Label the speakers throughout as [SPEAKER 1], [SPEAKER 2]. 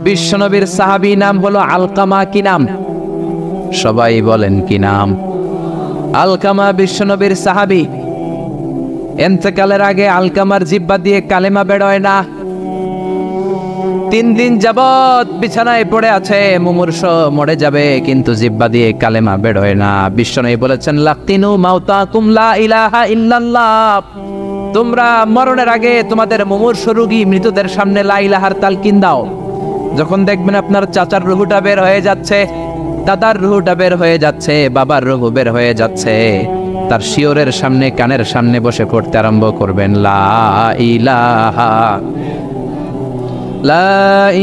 [SPEAKER 1] বিশ্বনবীর সাহাবী নাম হলো আলকামা। কি নাম? সবাই বলেন কি নাম? আলকামা বিশ্বনবীর সাহাবী। ইন্তেকালের আগে আলকামার জিহ্বা দিয়ে কালেমা বের হয় না। 3 দিন যাবত বিছানায় পড়ে আছে, মুমূর্ষ, মরে যাবে, কিন্তু জিহ্বা দিয়ে কালেমা বের হয় না। বিশ্বনবী বলেছেন, লাকিনু মাউতাকুম লা ইলাহা ইল্লাল্লাহ। তোমরা মরণের আগে তোমাদের মুমূর্ষ রোগী মৃতদের সামনে লা ইলাহার তালকিন দাও। যখন দেখবেন আপনার চাচার রুহুটা বের হয়ে যাচ্ছে, দাদার রুহুটা বের হয়ে যাচ্ছে, বাবার রুহু বের হয়ে যাচ্ছে, তার শিওরের সামনে, কানের সামনে বসে পড়তে আরম্ভ করবেন, লা ইলাহা লা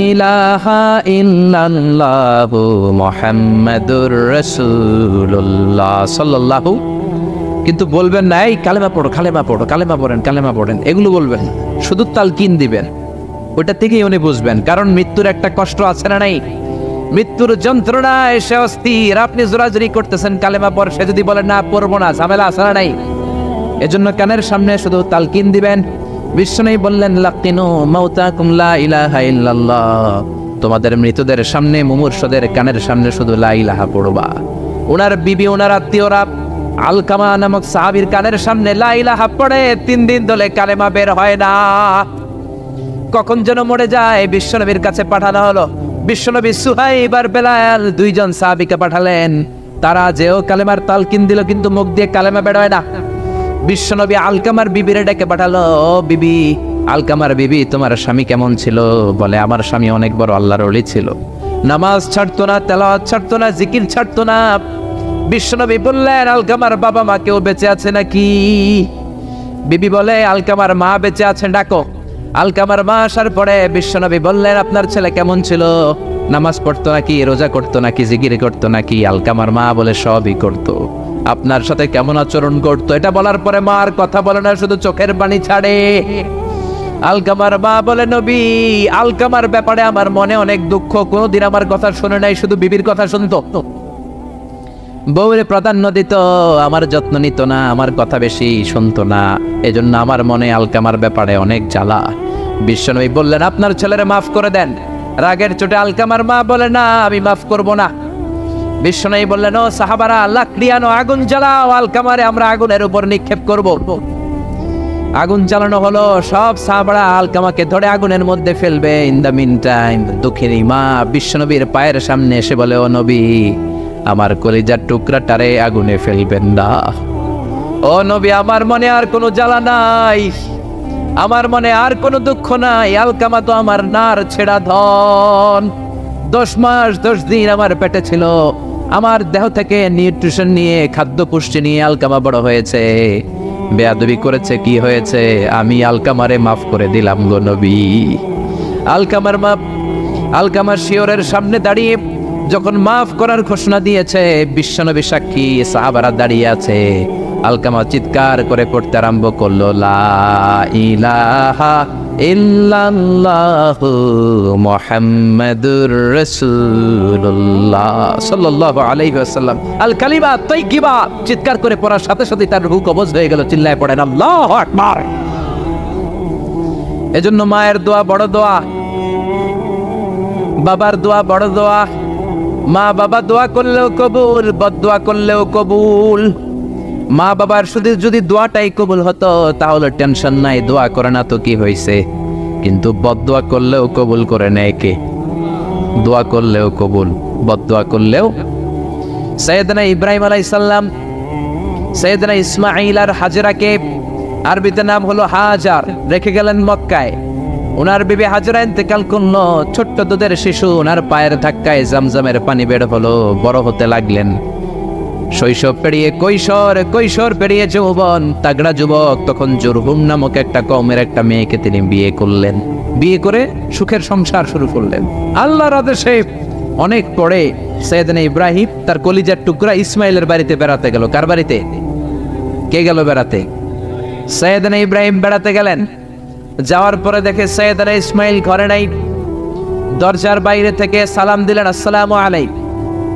[SPEAKER 1] ইলাহা ইল্লাল্লাহু মুহাম্মাদুর রাসূলুল্লাহ সাল্লাল্লাহু। কিন্তু বলবেন না এই কালেমা পড়ো, কালেমা পড়ো, কালেমা পড়েন, কালেমা পড়েন, এগুলো বলবেন না। শুধু তালকিন দিবেন, ওটা থেকেই উনি বুঝবেন। কারণ মৃত্যুর একটা কষ্ট আছে না নাই? মৃত্যুর যন্ত্রণায় সে অস্থির, আপনি জোরাজুরি করতেছেন কালেমা পড়, সে যদি বলে না পড়বো না, ঝামেলা আছে না নাই? এজন্য কানের সামনে শুধু তালকিন দিবেন। বিশ্বনবী বললেন, লাকিনু মাউতাকুম লা ইলাহা ইল্লাল্লাহ। তোমাদের মৃতদের সামনে, মুমূর্ষদের কানের সামনে শুধু লা ইলাহা পড়বা। ওনার বিবি, ওনার আত্মীয়রা আলকামা নামক সাহাবীর কানের সামনে লা ইলাহা পড়ে 3 দিন ধরে কালেমা বের হয় না। কখন যেন মরে যায়, বিশ্বনবীর কাছে পাঠানো হলো। বিশ্বনবী সুহাইব আর বেলাল 2 জন সাহাবীকে পাঠালেন। তারা যেও কালেমার তালকিন দিল, কিন্তু মুখ দিয়ে কালেমা বের হয় না। বিশ্বনবী আলকামার বিবিরে ডেকে পাঠালো, ও বিবি, আলকামার বিবি, তোমার স্বামী কেমন ছিল? বলে, আমার স্বামী অনেক বড় আল্লাহর ওলি ছিল, নামাজ ছাড়তো না, তেলাওয়াত ছাড়তো না, জিকির ছাড়তো না। বিশ্বনবী বললেন, আলকামার বাবা মা কেউ বেঁচে আছে নাকি? বিবি বলে, আলকামার মা বেঁচে আছেন, ডাকো। আলকামার মা আসার পরে বিশ্বনবী বললেন, আপনার ছেলে কেমন ছিল? নামাজ পড়তো নাকি, রোজা করতো নাকি, জিকির করতো নাকি? আলকামার মা বলে, সবই করতো। আপনার সাথে কেমন আচরণ করতো? এটা বলার পরে মা আর কথা বলে না, শুধু চোখের পানি ছাড়ে। আলকামার মা বলে, নবী, আলকামার ব্যাপারে আমার মনে অনেক দুঃখ, কোনোদিন আমার কথা শুনে নাই, শুধু বিবির কথা শুনতো, বউরে প্রাধান্য দিত, আমার যত্ন নিত না, আমার কথা বেশি শুনতো না, এজন্য আমার মনে আলকামার ব্যাপারে অনেক জ্বালা। বিশ্বনবী বললেন, আপনার ছেলেরে মাফ করে দেন। রাগের চোটে আলকামার মা বলে, না, আমি মাফ করব না। বিশ্বনবী বললেন, ও সাহাবারা, লাকড়ি আনো, আগুন জ্বালাও, আলকামারে আমরা আগুনের উপর নিক্ষেপ করব। আগুন জ্বালানো হলো, সব সাহাবারা আলকামাকে ধরে আগুনের মধ্যে ফেলবে। ইন দ্য মিন টাইম দুঃখিনী মা বিশ্বনবীর পায়ের সামনে এসে বলে, ও নবী, আমার কলিজার টুকরাটারে আগুনে ফেলবেন না। ও নবী, আমার মনে আর কোনো জ্বালা নাই, আমার মনে আর কোনো দুঃখ নাই। আলকামা তো আমার নার ছেড়া ধন। 10 মাস 10 দিন আমার পেটে ছিল, আমার দেহ থেকে নিউট্রিশন নিয়ে, খাদ্য পুষ্টি নিয়ে আলকামা বড় হয়েছে। বেয়াদবি করেছে, কি হয়েছে? আমি আলকামারে মাফ করে দিলাম গো নবী। আলকামার মা, আলকামার শিওরের সামনে দাঁড়িয়ে যখন মাফ করার ঘোষণা দিয়েছে, বিশ্বনবী সাক্ষী, সাহাবারা দাঁড়িয়ে আছে। আলকামা চিৎকার করে পড়তে আরম্ভ করলো, লা ইলাহা ইল্লাল্লাহু মুহাম্মাদুর রাসূলুল্লাহ সাল্লাল্লাহু আলাইহি ওয়াসাল্লাম। আল কালিমা তাইয়্যিবা চিৎকার করে পড়ার সাথে সাথে তার রূহ কবজ হয়ে গেল। চিল্লায় পড়েন, আল্লাহু আকবার। এজন্য মায়ের দোয়া বড় দোয়া, বাবার দোয়া বড় দোয়া। মা বাবা দোয়া করলেও কবুল, বদদোয়া করলেও কবুল। মা বাবার শুধু যদি দোয়াটাই কবুল হতো তাহলে টেনশন নাই, দোয়া করে না তো কি হয়েছে। কিন্তু বদদোয়া করলেও কবুল করে নেয় কে? দোয়া করলেও কবুল, বদদোয়া করলেও। সাইয়েদনা ইব্রাহিম আলাইহিস সালাম সাইয়েদনা ইসমাঈল আর হাজরাকে, আরবিতে নাম হলো হাজার, রেখে গেলেন মক্কায়। ওনার বিবি হাজরা ইন্তেকাল করলো, ছোট্ট দুধের শিশু, ওনার পায়ের ধাক্কায় জামজামের পানি বের হলো, বড় হতে লাগলেন। শৈশব পেরিয়ে কৈশোর, কৈশোর পেরিয়ে যৌবন, তাগড়া যুবক। তখন জুরহুম নামক একটা কওমের একটা মেয়েকে তিনি বিয়ে করলেন। বিয়ে করে সুখের সংসার শুরু করলেন আল্লাহর আদেশে। অনেক পরে সাইয়েদনা ইব্রাহিম তার কলিজার টুকরা ইসমাইলের বাড়িতে বেড়াতে গেল। কার বাড়িতে? কে গেল বেড়াতে? সাইয়েদনা ইব্রাহিম বেড়াতে গেলেন। যাওয়ার পরে দেখে সাইয়েদনা ইসমাইল ঘরে নাই। দরজার বাইরে থেকে সালাম দিলেন, আসসালামু আলাইকুম।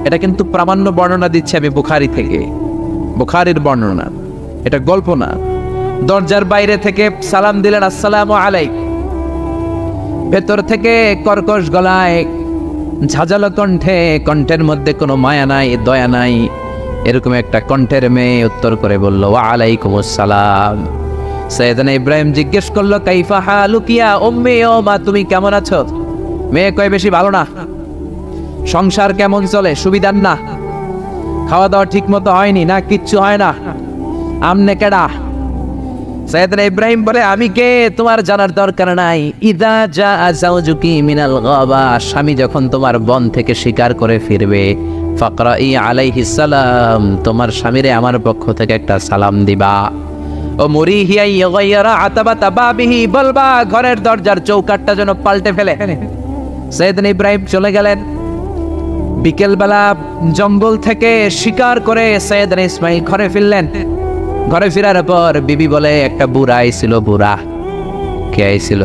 [SPEAKER 1] এটা কিন্তু প্রামাণ্য বর্ণনা দিচ্ছে আমি বুখারী থেকে, বুখারীর বর্ণনা, এটা গল্প না। দরজার বাইরে থেকে সালাম দিলেন, আসসালামু আলাইকুম। ভেতর থেকে কর্কশ গলায়, ঝাঁঝালো কণ্ঠে, কণ্ঠের মধ্যে কোনো মায়া নাই, দয়া নাই, এরকম একটা কণ্ঠের মেয়ে উত্তর করে বলল, ওয়া আলাইকুমুস সালাম। সাইয়েদনা ইব্রাহিম জিজ্ঞেস করলো, কাইফা হালুকিয়া উম্মি, ও মা তুমি কেমন আছো? মেয়ে কয়, বেশি ভালো না। সংসার কেমন চলে? সুবিধার না? খাওয়া দাওয়া ঠিক মতো হয়নি না? কিচ্ছু হয় না? আমনে কেডা? সাইয়েদনা ইব্রাহিম বলে, আমি কে তোমার জানার দরকার নাই। ইদা জা যাওজুকি মিনাল গাবা, স্বামী যখন তোমার বন থেকে শিকার করে ফিরবে, ফাকরাই আলাইহিস সালাম, তোমার স্বামীরে আমার পক্ষ থেকে একটা সালাম দিবা। ও মুরিহিয়া ইয়াগাইরা আতাবাতা বাবিহি, বলবা ঘরের দরজার চৌকাঠটা যেন পাল্টে ফেলে। সাইয়েদনা ইব্রাহিম চলে গেলেন। বিকেলবেলা জঙ্গল থেকে শিকার করে সাইয়েদনা ইসমাইল ঘরে ফিরলেন। ঘরে ফেরার পর বিবি বলে, একটা বুড়া আইছিল। বুড়া কে আইছিল?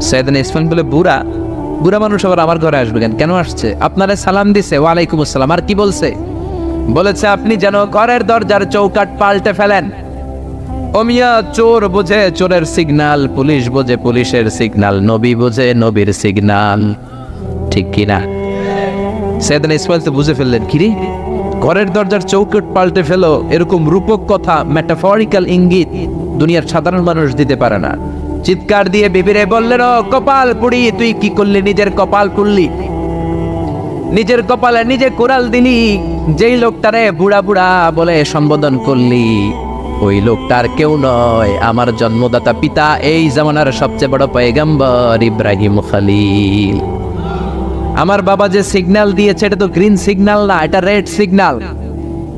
[SPEAKER 1] সাইয়েদনা ইসমাইল বলে, বুড়া? বুড়া মানুষ আবার আমার ঘরে আসবে কেন? কেন আসছে? আপনারে সালাম দিছে। ওয়ালাইকুম আসসালাম। আর কি বলছে? বলেছে আপনি যেন ঘরের দরজার চৌকাঠ পাল্টে ফেলেন। ও মিয়া, চোর বোঝে চোরের সিগন্যাল, পুলিশ বোঝে পুলিশের সিগন্যাল, নবী বোঝে নবীর সিগন্যাল, ঠিক কিনা? সাইয়েদনা ইসমাইল তো বুঝে ফেললেন, কিরে ঘরের দরজার চৌকাঠ পাল্টে ফেলো, এরকম রূপক কথা, মেটাফরিক্যাল ইঙ্গিত দুনিয়ার সাধারণ মানুষ দিতে পারে না। চিৎকার দিয়ে বিবিরে বললেন, ও কপাল পুড়ি, তুই কি করলি? নিজের কপাল পুড়লি, নিজের কপালে নিজে কোরাল দিলি। যেই লোকটারে বুড়া বুড়া বলে সম্বোধন করলি, ওই লোকটার কেউ নয়, আমার জন্মদাতা পিতা, এই জামানার সবচেয়ে বড় পয়গম্বর ইব্রাহিম খলিল। আমার বাবা যে সিগন্যাল দিয়েছে, এটা তো গ্রিন সিগন্যাল না, এটা রেড সিগন্যাল।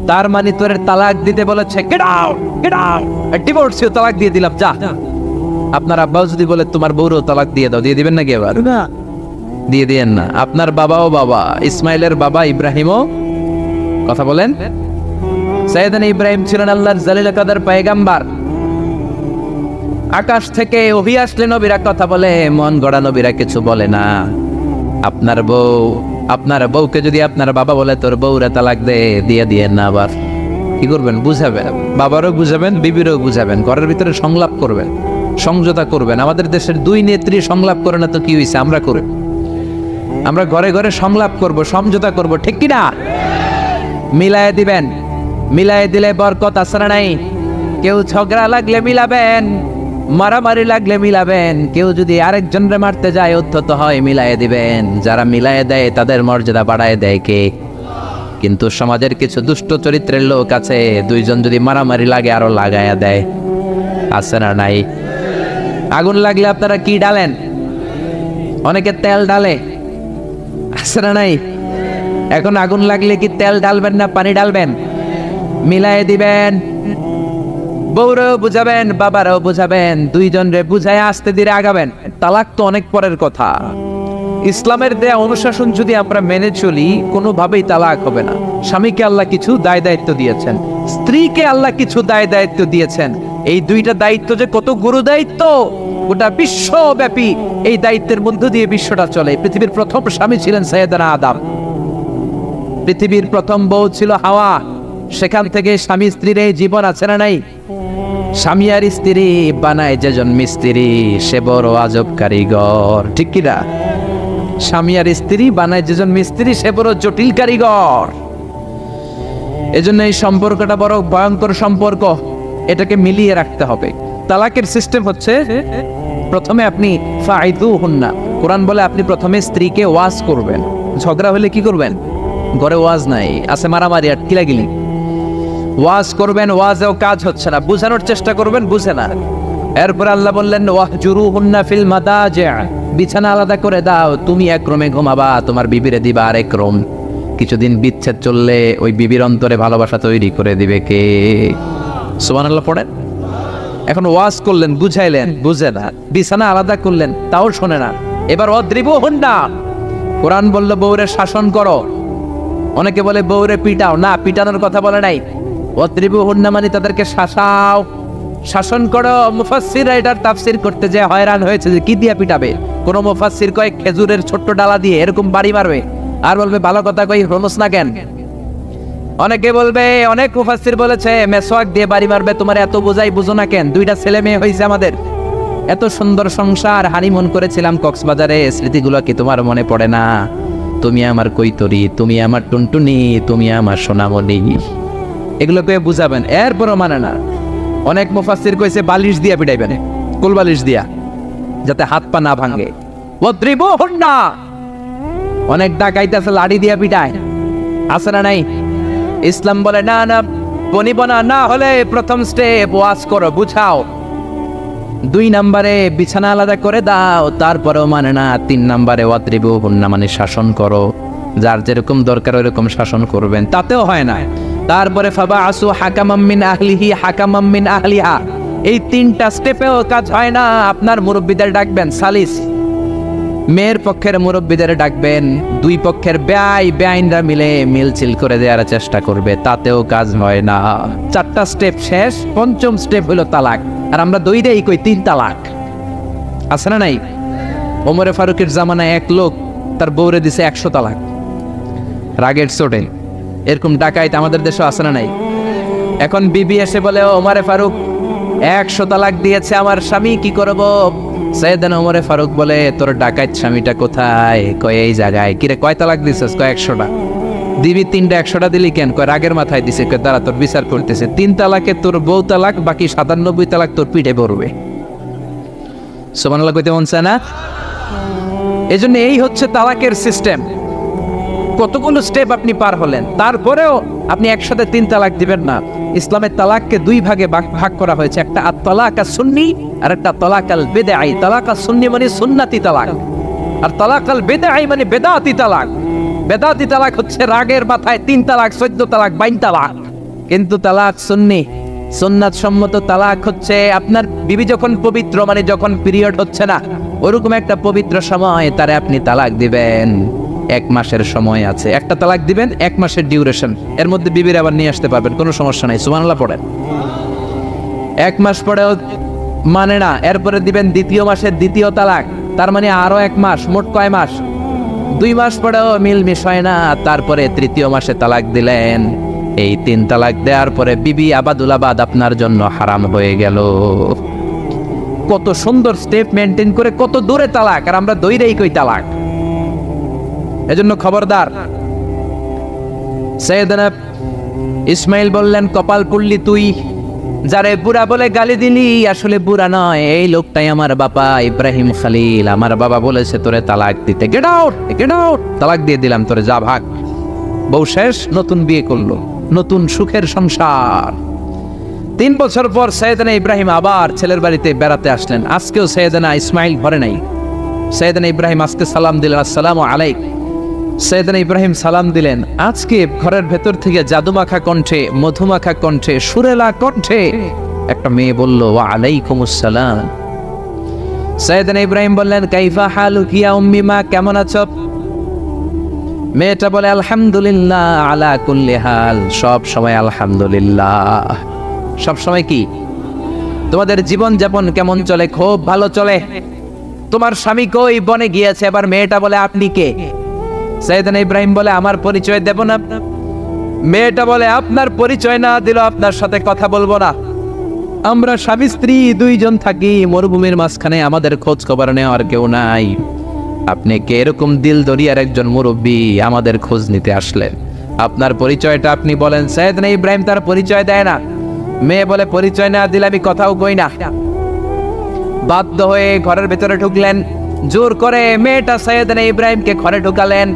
[SPEAKER 1] তার মানে তোর তালাক দিতে বলেছে, গেট আউট, গেট আউট, ডিভোর্সিও তালাক দিয়ে দিলাম, যা। আপনার আব্বাও যদি বলে তোমার বউরও তালাক দিয়ে দাও, দিয়ে দিবেন নাকি? এবার দিয়ে দিয়েন না। আপনার বাবাও বাবা, ইসমাইলের বাবা ইব্রাহিমও, কথা বলেন। সাইয়েদনা ইব্রাহিম ছিলেন আল্লাহর জালিল কাদের পয়গম্বর। আকাশ থেকে ওহী আসলে নবীরা কথা বলে, মন গড়া নবীরা কিছু বলে না। আপনার বউ, আপনার বউকে যদি আপনার বাবা বলে তোর বউরে তালাক দে, দিয়ে দিয়েন না। আবার কি করবেন? বুঝাবেন, বাবারও বুঝাবেন, বিবিরও বুঝাবেন, ঘরের ভিতরে সংলাপ করবেন, সমঝোতা করবেন। আমাদের দেশের দুই নেত্রী সংলাপ করে না তো কি হয়েছে? আমরা করি, আমরা ঘরে ঘরে সংলাপ করব, সমঝোতা করব, ঠিক কিনা? মিলায়ে দিবেন, মিলায়ে দিলে বরকত আছে না নাই? কেউ ঝগড়া লাগলে মিলাবেন, মারামারি লাগলে মিলাবেন, কেউ যদি আরেকজনরে মারতে যায় উদ্ধত হয়, মিলায়ে দিবেন। যারা মিলায়ে দেয় তাদের মর্যাদা বাড়ায় দেয় কে? কিন্তু সমাজের কিছু দুষ্ট চরিত্রের লোক আছে, দুইজন যদি মারামারি লাগে আরো লাগায়া দেয়, আছে না নাই? আগুন লাগলে আপনারা কি ডালেন? অনেকে তেল ডালে, আছে না নাই? এখন আগুন লাগলে কি তেল ডালবেন না পানি ডালবেন? মিলায়ে দিবেন। বউরাও বুঝাবেন, বাবারাও বুঝাবেন, দুইজনরে বুঝায় আস্তে ধীরে আগাবেন। তালাক তো অনেক পরের কথা। ইসলামের দেয়া অনুশাসন যদি আমরা মেনে চলি, কোনোভাবেই তালাক হবে না। স্বামীকে আল্লাহ কিছু দায় দায়িত্ব দিয়েছেন, স্ত্রীকে আল্লাহ কিছু দায় দায়িত্ব দিয়েছেন। এই দুইটা দায়িত্ব যে কত গুরু দায়িত্ব, গোটা বিশ্বব্যাপী এই দায়িত্বের মধ্য দিয়ে বিশ্বটা চলে। পৃথিবীর প্রথম স্বামী ছিলেন সাইয়েদনা আদম, পৃথিবীর প্রথম বউ ছিল হাওয়া। সেখান থেকে স্বামী স্ত্রীর এই জীবন আছে না নাই? স্বামী আর স্ত্রী বানায় যেজন মিস্ত্রি, সে বড় আজব কারিগর, ঠিক কিনা? স্বামী আর স্ত্রী বানায় যেজন মিস্ত্রি, সে বড় জটিল কারিগর। এজন্য এই সম্পর্কটা বড় ভয়ঙ্কর সম্পর্ক, এটাকে মিলিয়ে রাখতে হবে। তালাকের সিস্টেম হচ্ছে, প্রথমে আপনি ফাইদুহুন্না, কোরআন বলে আপনি প্রথমে স্ত্রীকে ওয়াজ করবেন। ঝগড়া হলে কি করবেন? ঘরে ওয়াজ নাই, আছে মারামারি আর কিলাগিলি। ওয়াজ করবেন, ওয়াজেও কাজ হচ্ছে না, বুঝানোর চেষ্টা করবেন, বুঝে না। এরপর আল্লাহ বললেন, ওয়াহজুরুহুন্না ফিল মাদাজি', বিছানা আলাদা করে দাও, তুমি এক রুমে ঘুমাবা, তোমার বিবিরে দিবা আরেক রুম। কিছুদিন বিচ্ছেদ চললে ওই বিবির অন্তরে ভালোবাসা তৈরি করে দিবে কে? সুবহানাল্লাহ পড়েন। এখন ওয়াজ করলেন, বুঝাইলেন, বুঝে না। বিছানা আলাদা করলেন, তাও শোনে না। এবার ওয়াদরিবুহুন্না, কোরআন বলল বউরে শাসন করো। অনেকে বলে বউরে পিটাও, না, পিটানোর কথা বলে নাই। ওয়াদরিবুহুন্না মানে তাদেরকে শাসাও, শাসন করো। মুফাসসিররা এটার তাফসীর করতে যে হয়রান হয়েছে যে কি দিয়া পিটাবে। কোন মুফাসসির কয় খেজুরের ছোট্ট ডালা দিয়ে এরকম বাড়ি মারবে, আর বলবে ভালো কথা কই হনস না কেন। অনেকে বলবে, অনেক মুফাসসির বলেছে মেসওয়াক দিয়ে বাড়ি মারবে, তোমার এত বোঝাই বুঝো না কেন, দুইটা ছেলে মেয়ে হয়েছে আমাদের, এত সুন্দর সংসার, হানিমুন করেছিলাম কক্সবাজারে, স্মৃতিগুলো কি তোমার মনে পড়ে না? তুমি আমার কৈতরী, তুমি আমার টুনটুনি, তুমি আমার সোনামণি। এগুলো কে বুঝাবেন, এরপরও মানে না। অনেক মুফাসসির কইছে বালিশ দিয়া পিটাইবেন, কোল বালিশ দিয়া, যাতে হাত পা না ভাঙে। ওয়াদ্রিবুহুন্না, অনেক ডাকাইতেছে লাড়ি দিয়া পিটায়, আছে না নাই? ইসলাম বলে না না, বনিবনা না হলে প্রথম স্টেপ ওয়াজ করো, বুঝাও। 2 নম্বরে বিছানা আলাদা করে দাও, তারপরেও মানে না। 3 নম্বরে ওয়াদ্রিবুহুন্না মানে শাসন করো, যার যেরকম দরকার ওইরকম শাসন করবেন, তাতেও হয় না। তারপরে ফাবাআসু হাকামাম মিন আহলিহি হাকামাম মিন আহলিহা, এই 3টা স্টেপেও কাজ হয় না। আপনার মুরব্বিদের ডাকবেন, সালিস, মেয়ের পক্ষের মুরব্বিদের ডাকবেন, 2 পক্ষের বেআইনরা মিলে মিলচিল করে দেওয়ার চেষ্টা করবে, তাতেও কাজ হয় না। 4টা স্টেপ শেষ, 5ম স্টেপ হলো তালাক। আর আমরা দইটাই কই 3 তালাক, আছে না নাই? ওমরে ফারুকের জামানায় এক লোক তার বউরে দিছে 100 তালাক, রাগের চোটে। এরকম ডাকাইত আমাদের দেশে আছে না নাই? এখন বিবি এসে বলে, ওমরে ফারুক 100 তালাক দিয়েছে আমার স্বামী, কি করব? সাইয়েদনা ওমরে ফারুক বলে, তোর ডাকাইত স্বামীটা কোথায়? কয় এই জায়গায়। কিরে কয় তালাক দিছিস? কয় 100টা। দিবি 3টা, 100টা দিলি কেন? কয় রাগের মাথায় দিছে। কয় দাঁড়া, তোর বিচার করতেছে। 3 তালাকে তোর বউ তালাক, বাকি 97 তালাক তোর পিঠে পড়বে। সুবহানাল্লাহ কইতে মন চায় না? এজন্য এই হচ্ছে তালাকের সিস্টেম। কতগুলো স্টেপ আপনি পার হলেন, তারপরেও আপনি একসাথে 3 তালাক দিবেন না। ইসলামের তালাককে 2 ভাগে ভাগ করা হয়েছে, একটা আত-তালাক আস-সুন্নি আর একটা তালাক আল-বিদআই। তালাক আস-সুন্নি মানে সুন্নতি তালাক, আর তালাক আল-বিদআই মানে বেদাতি তালাক। বেদাতি তালাক হচ্ছে রাগের মাথায় 3 তালাক, 14 তালাক, 22 তালাক। কিন্তু তালাক সুন্নি, সুন্নাত সম্মত তালাক হচ্ছে আপনার বিবি যখন পবিত্র, মানে যখন পিরিয়ড হচ্ছে না, ওরকম একটা পবিত্র সময় তারে আপনি তালাক দিবেন। 1 মাসের সময় আছে, একটা তালাক দিবেন, 1 মাসের ডিউরেশন, এর মধ্যে বিবির আবার নিয়ে আসতে পারবেন, কোনো সমস্যা নাই। সুবহানাল্লাহ পড়েন। 1 মাস পরেও মানে না, এরপরে দিবেন 2য় মাসের 2য় তালাক, তার মানে আরো 1 মাস, মোট কয় মাস? 2 মাস পরেও মিলমিশ হয় না, তারপরে 3য় মাসে তালাক দিলেন। এই 3 তালাক দেওয়ার পরে বিবি আবাদুল আবাদ আপনার জন্য হারাম হয়ে গেল। কত সুন্দর স্টেপ মেনটেন করে কত দূরে তালাক, আর আমরা দইরেই কই তালাক। এজন্য খবরদার। সাইয়েদনা ইসমাইল বললেন, কপাল পুড়লি তুই, যারে বুড়া বলে গালি দিলি আসলে বুড়া নয়, এই লোকটাই আমার বাবা ইব্রাহিম খলিল। আমার বাবা বলেছে তোরে তালাক দিতে, গেট আউট, গেট আউট, তালাক দিয়ে দিলাম তোরে, যা ভাগ। বউ শেষ, নতুন বিয়ে করলো, নতুন সুখের সংসার। 3 বছর পর সাইয়েদনা ইব্রাহিম আবার ছেলের বাড়িতে বেড়াতে আসলেন। আজকেও সাইয়েদনা ইসমাইল ঘরে নাই। সাইয়েদনা ইব্রাহিম আজকে সালাম দিলেন, আসসালামু আলাইকুম। সাইয়েদনা ইব্রাহিম সালাম দিলেন। আজকে ঘরের ভেতর থেকে জাদুমাখা কণ্ঠে, মধুমাখা কণ্ঠে, সুরেলা কণ্ঠে একটা মেয়ে বলল, ওয়া আলাইকুমুস সালাম। সাইয়েদনা ইব্রাহিম বললেন, কাইফা হালুকি ইয়া উম্মি মা, কেমন আছো? মেয়েটা বলে, আলহামদুলিল্লাহ আলা কুল্লি হাল, সব সময় আলহামদুলিল্লাহ। সব সময় কি? তোমাদের জীবন যাপন কেমন চলে? খুব ভালো চলে। তোমার স্বামী কই? বনে গিয়েছে। এবার মেয়েটা বলে, আপনি কে? সাইয়েদনা ইব্রাহিম বলে, আমার পরিচয় দেব না। মেয়েটা বলে, আপনার পরিচয় না দিলে আপনার সাথে কথা বলবো না। আমরা স্বামী স্ত্রী 2 জন থাকি মরুভূমির মাঝখানে, আমাদের খোঁজ খবর নেওয়ার কেউ নাই। আপনি কে? এরকম দিল দরিয়ার একজন মুরব্বী আমাদের খোঁজ নিতে আসলেন, আপনার পরিচয়টা আপনি বলেন। সাইয়েদনা ইব্রাহিম তার পরিচয় দেয় না। মেয়ে বলে, পরিচয় না দিলে আমি কথাও কই না। বাধ্য হয়ে ঘরের ভেতরে ঢুকলেন। জোর করে মেয়েটা সাইয়েদনা ইব্রাহিমকে ঘরে ঢুকালেন,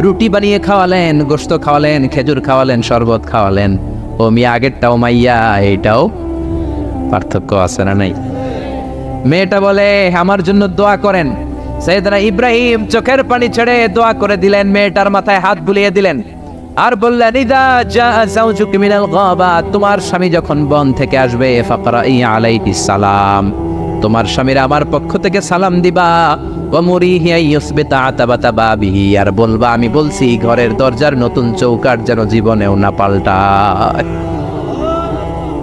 [SPEAKER 1] রুটি বানিয়ে খাওয়ালেন, গোশত খাওয়ালেন, খেজুর খাওয়ালেন, শরবত খাওয়ালেন। ও মিয়া, আগেরটাও মাইয়া, এইটাও পার্থক্য আছে না নাই? মেয়েটা বলে, আমার জন্য দোয়া করেন। সাইয়েদনা ইব্রাহিম চোখের পানি ছেড়ে দোয়া করে দিলেন, মেয়েটার মাথায় হাত বুলিয়ে দিলেন, আর বললেন, ইদা জা যাওজুক মিনাল গাবা, তোমার স্বামী যখন বন থেকে আসবে, ফাকরাই আলাইহিস সালাম, তোমার স্বামীর আমার পক্ষ থেকে সালাম দিবা। ওয়া মুরিহি আইয়ুসবিতা আতাবাতা বাবিহি, আর বলবা আমি বলছি ঘরের দরজার নতুন চৌকাঠ যেন জীবনেও না পাল্টায়।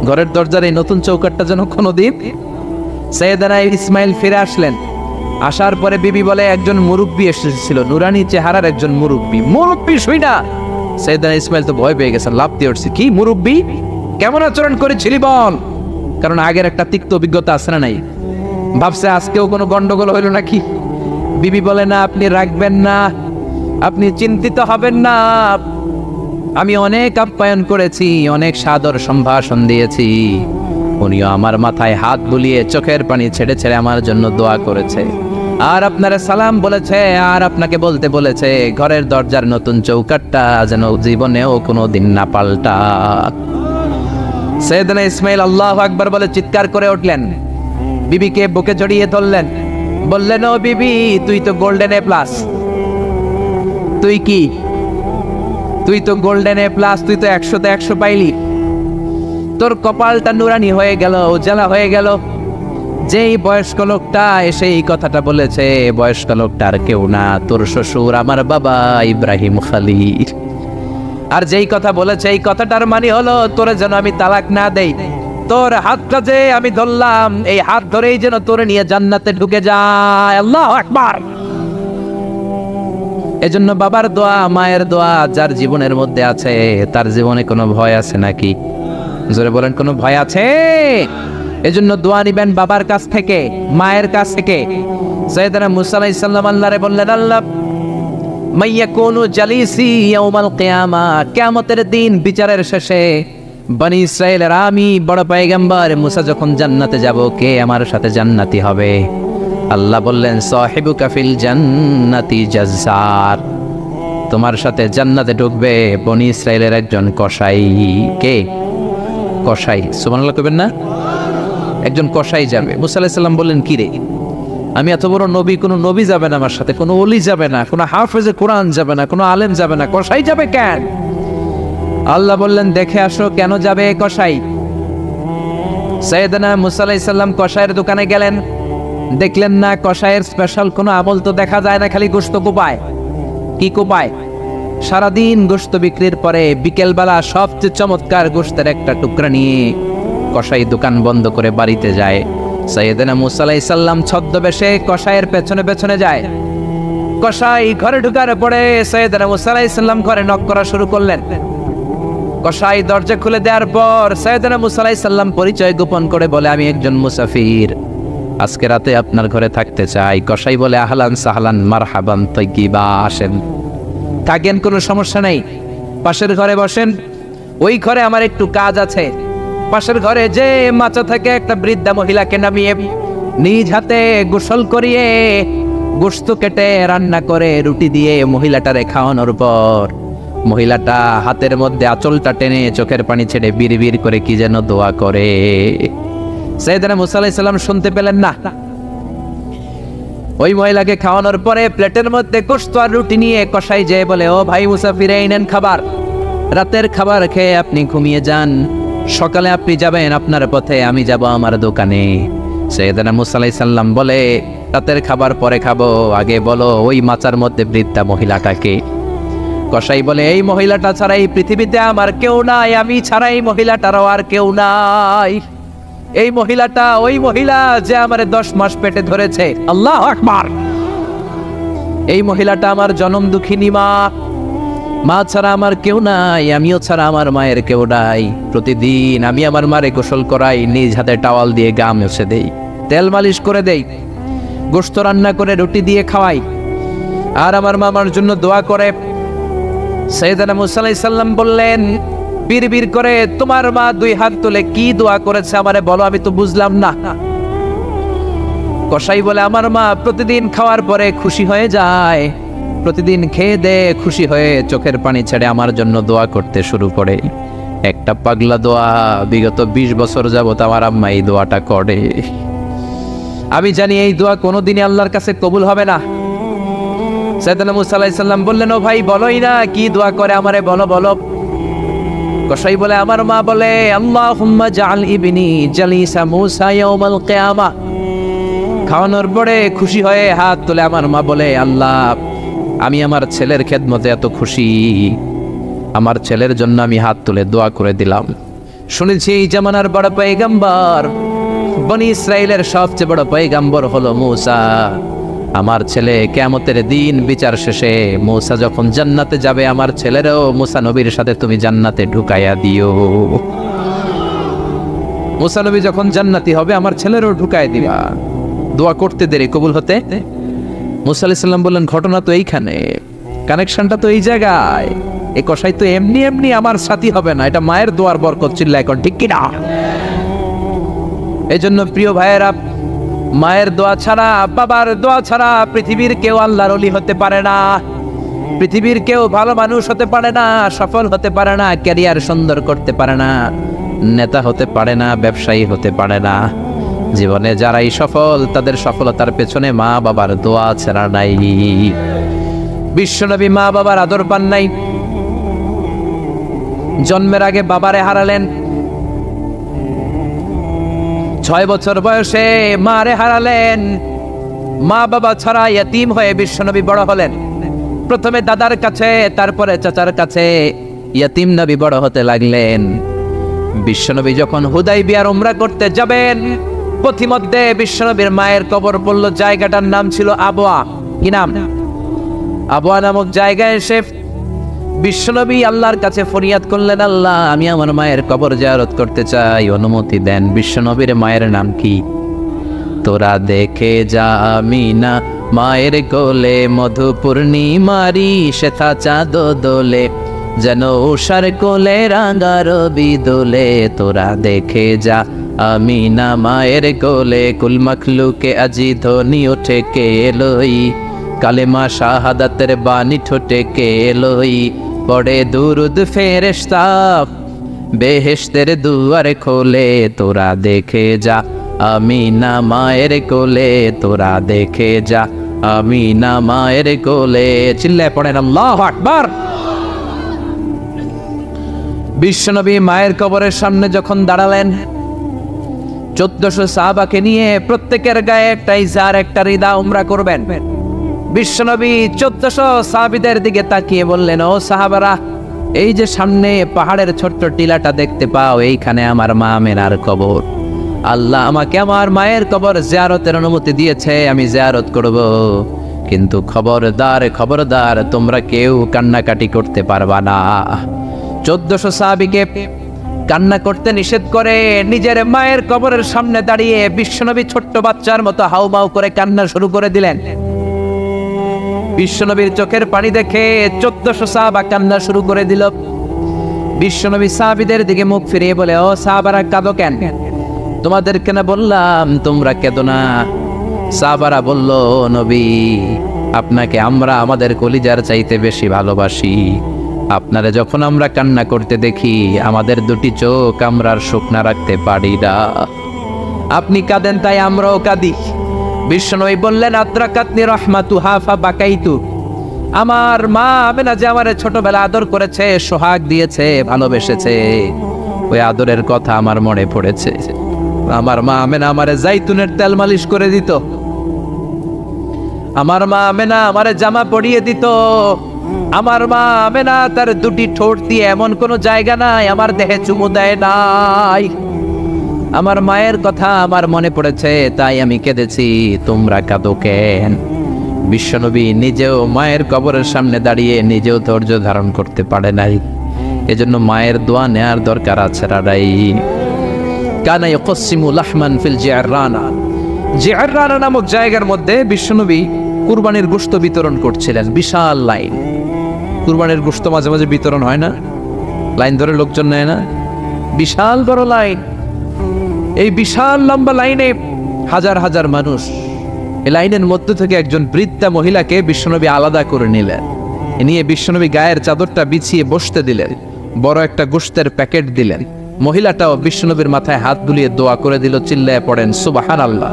[SPEAKER 1] ঘরের দরজার এই নতুন চৌকাঠটা যেন কোনোদিন। সাইয়েদনা ইসমাইল ফিরে আসলেন। আসার পরে বিবি বলে, একজন মুরব্বী এসেছিল, নুরানি চেহারার একজন মুরব্বী। মুরব্বী শুই না। সাইয়েদনা ইসমাইল তো ভয় পেয়ে গেছেন, লাফ দিয়ে উঠছে, কি মুরব্বী? কেমন আচরণ করেছিলি বল? কারণ আগের একটা তিক্ত অভিজ্ঞতা আছে না নাই? ভাবছে আজকেও কোনো গন্ডগোল হইল নাকি। বিবি বলে না, আপনি রাখবেন না, আপনি চিন্তিত হবেন না, আমি অনেক আপ্যায়ন করেছি, অনেক সাদর সম্ভাষণ দিয়েছি। উনিও আমার মাথায় হাত বুলিয়ে চোখের পানি ছেড়ে ছেড়ে আমার জন্য দোয়া করেছে, আর আপনারা সালাম বলেছে, আর আপনাকে বলতে বলেছে ঘরের দরজার নতুন চৌকাটটা যেন জীবনেও কোনো দিন না পাল্টা। সাইয়েদনা ইসমাইল আল্লাহু আকবার বলে চিৎকার করে উঠলেন, বিবিকে বুকে জড়িয়ে ধরলেন, বললেন ও বিবি, তুই তো গোল্ডেন এ প্লাস। তুই কি? তুই তো গোল্ডেন এ প্লাস, তুই তো 100-তে 100 পাইলি। তোর কপালটা নুরানি হয়ে গেল, উজালা হয়ে গেল। যেই বয়স্ক লোকটা এসে এই কথাটা বলেছে, বয়স্ক লোকটা আর কেউ না, তোর শ্বশুর আমার বাবা ইব্রাহিম খলিল। আর যেই কথা বলেছে এই কথাটার মানে হলো তোরে যেন আমি তালাক না দেই, তোর হাতটা যে আমি ধরলাম, এই হাত ধরেই যেন তোরে নিয়ে জান্নাতে ঢুকে যায়। আল্লাহু আকবার। এজন্য বাবার দোয়া, মায়ের দোয়া যার জীবনের মধ্যে আছে, তার জীবনে কোনো ভয় আছে নাকি? জোরে বলেন, কোনো ভয় আছে? এজন্য দোয়া নিবেন বাবার কাছ থেকে, মায়ের কাছ থেকে। সাইয়েদনা মুসা আলাইহিস সালাম আল্লাহরে বললেন, আল্লাহ মাইয়াকুনু জালিসি ইয়াউমাল কিয়ামা, কিয়ামতের দিন বিচারের শেষে বনি ইসরাইলের আমি বড় পয়গম্বর মুসা যখন জান্নাতে যাব, কে আমার সাথে জান্নাতি হবে? আল্লাহ বললেন, সাহিবুকা ফিল জান্নাতি জাজ্জার, তোমার সাথে জান্নাতে ঢুকবে বনি ইসরাইলের একজন কসাই। কে? কসাই। সুবহানাল্লাহ কইবেন না? একজন কসাই যাবে। মুসা আলাইহিস সালাম বললেন, কি রে, আমি এত বড় নবী, কোনো নবী যাবে না আমার সাথে, কোনো ওলি যাবে না, কোনো হাফেজে কোরআন যাবে না, কোনো আলেম যাবে না, কসাই যাবে কেন? আল্লাহ বললেন, দেখে আসো কেন যাবে কসাই। সাইয়েদনা মুসা আলাইহিস সালাম কসাইয়ের দোকানে গেলেন, দেখলেন না কসাইয়ের স্পেশাল কোনো আমল তো দেখা যায় না, খালি গোশত কোপায়। কি কোপায়? সারাদিন গোশত বিক্রির পরে বিকেলবেলা সবচেয়ে চমৎকার গোশতের একটা টুকরা নিয়ে কসাই দোকান বন্ধ করে বাড়িতে যায়। সাইয়েদনা মুসা আলাইহিস সালাম ছদ্মবেশে কসাইয়ের পেছনে পেছনে যায়। কসাই ঘরে ঢুকার পরে সাইয়েদনা মুসা আলাইহিস সালাম ঘরে নক করা শুরু করলেন। কসাই দরজা খুলে দেওয়ার পর সাইয়েদনা মুসা আলাইহিস সালাম পরিচয় গোপন করে বলে, আমি একজন মুসাফির, আজকে রাতে আপনার ঘরে থাকতে চাই। কসাই বলে, আহলান সাহলান মারহাবান তাইয়্যিবা, আসেন, থাকেন, কোনো সমস্যা নেই, পাশের ঘরে বসেন, ওই ঘরে আমার একটু কাজ আছে। পাশের ঘরে যে মাচা থেকে একটা বৃদ্ধা মহিলাকে নামিয়ে নিজ হাতে গোসল করিয়ে গোশত কেটে রান্না করে রুটি দিয়ে মহিলাটারে খাওয়ানোর পর মহিলাটা হাতের মধ্যে আঁচলটা টেনে চোখের পানি ছেড়ে বিড়বিড় করে কি যেন দোয়া করে। সাইয়েদনা মুসা আলাইহিস সালাম শুনতে পেলেন না। ওই মহিলাকে খাওয়ানোর পরে প্লেটের মধ্যে গোশত আর রুটি নিয়ে কসাই যেয়ে বলে, ও ভাই মুসাফির, এই নেন খাবার, রাতের খাবার খেয়ে আপনি ঘুমিয়ে যান, সকালে আপনি যাবেন আপনার পথে, আমি যাব আমার দোকানে। সাইয়েদনা মুসা আলাইহিস সালাম বলে, রাতের খাবার পরে খাবো, আগে বলো ওই মাচার মধ্যে বৃদ্ধা মহিলাটাকে। কসাই বলে, এই মহিলাটা ছাড়া এই পৃথিবীতে আমার কেউ নাই, আমি ছাড়া এই মহিলাটারও আর কেউ নাই। এই মহিলাটা ওই মহিলা যে আমারে 10 মাস পেটে ধরেছে। আল্লাহু আকবার। এই মহিলাটা আমার জনম দুঃখিনী মা, মা ছাড়া আমার কেউ নাই, আমিও ছাড়া আমার মায়ের কেউ নাই। প্রতিদিন আমি আমার মারে গোসল করাই, নিজ হাতে টাওয়াল দিয়ে গা মুছে দেই, তেল মালিশ করে দেই, গোশত রান্না করে রুটি দিয়ে খাওয়াই, আর আমার মামার জন্য দোয়া করে। সাইয়েদনা মুসা আলাইহিস সালাম বললেন, বিড়বিড় করে তোমার মা 2 হাত তুলে কি দোয়া করেছে আমারে বলো, আমি তো বুঝলাম না। কসাই বলে, আমার মা প্রতিদিন খাওয়ার পরে খুশি হয়ে যায়, প্রতিদিন খেয়ে দে খুশি হয়ে চোখের পানি ছেড়ে আমার জন্য দোয়া করতে শুরু করে। একটা পাগলা দোয়া, বিগত 20 বছর যাবত আমার আম্মা এই দোয়াটা করে। আমি জানি এই দোয়া কোনোদিনই আল্লাহর কাছে কবুল হবে না। সাইয়েদনা মুসা আলাইহিস সালাম বললেন, ও ভাই বলোই না কি দোয়া করে আমারে বলো বলো। কসাই বলে, আমার মা বলে, আল্লাহুম্মা জাআল ইবনি জালিসা মুসা ইয়াউমাল কিয়ামা। খাওয়ানোর পরে খুশি হয়ে হাত তুলে আমার মা বলে, আল্লাহ আমি আমার ছেলের খেদমতে এত খুশি, আমার ছেলের জন্য আমি হাত তুলে দোয়া করে দিলাম। শুনেছি এই জামানার বড় পয়গম্বর, বনি ইসরাইলের সবচেয়ে বড় পয়গম্বর হলো মুসা। আমার ছেলে কিয়ামতের দিন বিচার শেষে মুসা যখন জান্নাতে যাবে, আমার ছেলেরও মুসা নবীর সাথে তুমি জান্নাতে ঢুকাইয়া দিও। মুসা নবী যখন জান্নাতি হবে আমার ছেলেরও ঢুকাই দিবা। দোয়া করতে দেরি, কবুল হতে। মুসা আলাইহিস সালাম বললেন ঘটনা তো এইখানে, কানেকশনটা তো এই জায়গায়, এই কসাই তো এমনি এমনি আমার সাথী হবে না, এটা মায়ের দোয়ার বরকত। চিল্লায় এখন ঠিক কিনা? এই জন্য প্রিয় ভাইয়েরা, মায়ের দোয়া ছাড়া, বাবার দোয়া ছাড়া পৃথিবীর কেউ আল্লাহর ওলি হতে পারে না, পৃথিবীর কেউ ভালো মানুষ হতে পারে না, সফল হতে পারে না, ক্যারিয়ার সুন্দর করতে পারে না, নেতা হতে পারে না, ব্যবসায়ী হতে পারে না। জীবনে যারাই সফল, তাদের সফলতার পেছনে মা বাবার দোয়া ছাড়া নাই। বিশ্বনবী মা বাবার আদর পান নাই, জন্মের আগে বাবারে হারালেন, 6 বছর বয়সে মারে হারালেন। মা বাবা ছাড়া ইয়তীম হয়ে বিশ্বনবী বড় হলেন। প্রথমে দাদার কাছে, তারপরে চাচার কাছে ইয়তীম নবী বড় হতে লাগলেন। বিশ্বনবী যখন হুদাইবিয়ার উমরা করতে যাবেন, পথিমধ্যে বিশ্বনবীর মায়ের কবর পড়ল। জায়গাটার নাম ছিল আবওয়া। কি নাম? আবওয়া নামক জায়গায় এসে বিশ্বনবী আল্লাহর কাছে ফরিয়াদ করলেন, আল্লাহ, আমি আমার মায়ের কবর জিয়ারত করতে চাই, অনুমতি দেন। বিশ্বনবীর মায়ের নাম কি? তোরা দেখে যা আমিনা মায়ের কোলে, মধু পূর্ণিমারি শেথা চাঁদ দোলে, যেন উষার কোলে রাঙা রবি দোলে। তোরা দেখে যা আমিনা মায়ের কোলে, কুল মখলুকে আজি ধ্বনি ওঠে কে এলোই, কালেমা শাহাদাতের বাণী ঠোঁটে কে এলোই, পড়ে দুরুদ ফেরেশতা বেহেশতের দুয়ার খোলে। তোরা দেখে যা আমিনা মায়ের কোলে, তোরা দেখে যা আমিনা মায়ের কোলে। চিল্লায় পড়েন আল্লাহু আকবার। বিশ্বনবী মায়ের কবরের সামনে যখন দাঁড়ালেন, 1400 সাহাবাকে নিয়ে প্রত্যেকের গায়ে একটা ইজার, একটা রিদা উমরা করবেন। বিশ্বনবী 1400 সাহাবীদের দিকে তাকিয়ে বললেন, ও সাহাবারা, এই যে সামনে পাহাড়ের ছোট্ট টিলাটা দেখতে পাও, এইখানে আমার মা আমেনার কবর। আল্লাহ আমাকে আমার মায়ের কবর জিয়ারতের অনুমতি দিয়েছে, আমি জিয়ারত করব। কিন্তু খবরদার, খবরদার, তোমরা কেউ কান্নাকাটি করতে পারবা না। 1400 সাহাবীকে কান্না করতে নিষেধ করে নিজের মায়ের কবরের সামনে দাঁড়িয়ে বিশ্বনবী ছোট্ট বাচ্চার মতো হাউমাউ করে কান্না শুরু করে দিলেন। বিশ্বনবীর চোখের পানি দেখে 1400 সাহাবা কান্না শুরু করে দিল। বিশ্বনবী সাহাবীদের দিকে মুখ ফিরিয়ে বলে, ও সাহাবারা, কাঁদো কেন? তোমাদেরকে না বললাম তোমরা কেঁদো না? সাহাবারা বলল, নবী, আপনাকে আমরা আমাদের কলিজার চাইতে বেশি ভালোবাসি। আপনারা যখন আমরা কান্না করতে দেখি, আমাদের দুটি চোখ আমরা আর শুকনা রাখতে পারি না। আপনি কাঁদেন তাই আমরাও কাঁদি। বিশ্বনবী বললেন, আদ্রাকাতনি রাহমাতুহা ফাবাকাইতু। আমার মা আমেনা যে আমারে ছোটবেলা আদর করেছে, সোহাগ দিয়েছে, ভালোবেসেছে, ওই আদরের কথা আমার মনে পড়েছে। আমার মা আমেনা আমারে জাইতুনের তেল মালিশ করে দিত, আমার মা আমেনা আমারে জামা পরিয়ে দিত, আমার মা আমেনা তার দুটি ঠোঁট দিয়ে এমন কোন জায়গা নাই আমার দেহে চুমু দেয় নাই। আমার মায়ের কথা আমার মনে পড়েছে, তাই আমি কেঁদেছি। তোমরা কাঁদো কেন? বিশ্বনবী নিজেও মায়ের কবরের সামনে দাঁড়িয়ে নিজেও ধৈর্য ধারণ করতে পারে নাই। এজন্য মায়ের দোয়া নেয়ার দরকার আছে। রাডাই কানা ইয়াকসিমু লাহমান ফিল জিআররানা। জিআররানা নামক জায়গার মধ্যে বিশ্বনবী কুরবানির গোশত বিতরণ করছিলেন। বিশাল লাইন, কুরবানির গোশত মাঝে মাঝে বিতরণ হয় না, লাইন ধরে লোকজন নেয় না, বিশাল বড় লাইন। এই বিশাল লম্বা লাইনে হাজার হাজার মানুষ। এই লাইনের মধ্য থেকে একজন বৃদ্ধা মহিলাকে বিশ্বনবী আলাদা করে নিলেন, নিয়ে বিশ্বনবী গায়ের চাদরটা বিছিয়ে বসতে দিলেন, বড় একটা গোশতের প্যাকেট দিলেন। মহিলাটাও বিশ্বনবীর মাথায় হাত বুলিয়ে দোয়া করে দিল। চিল্লায় পড়েন সুবহানাল্লাহ।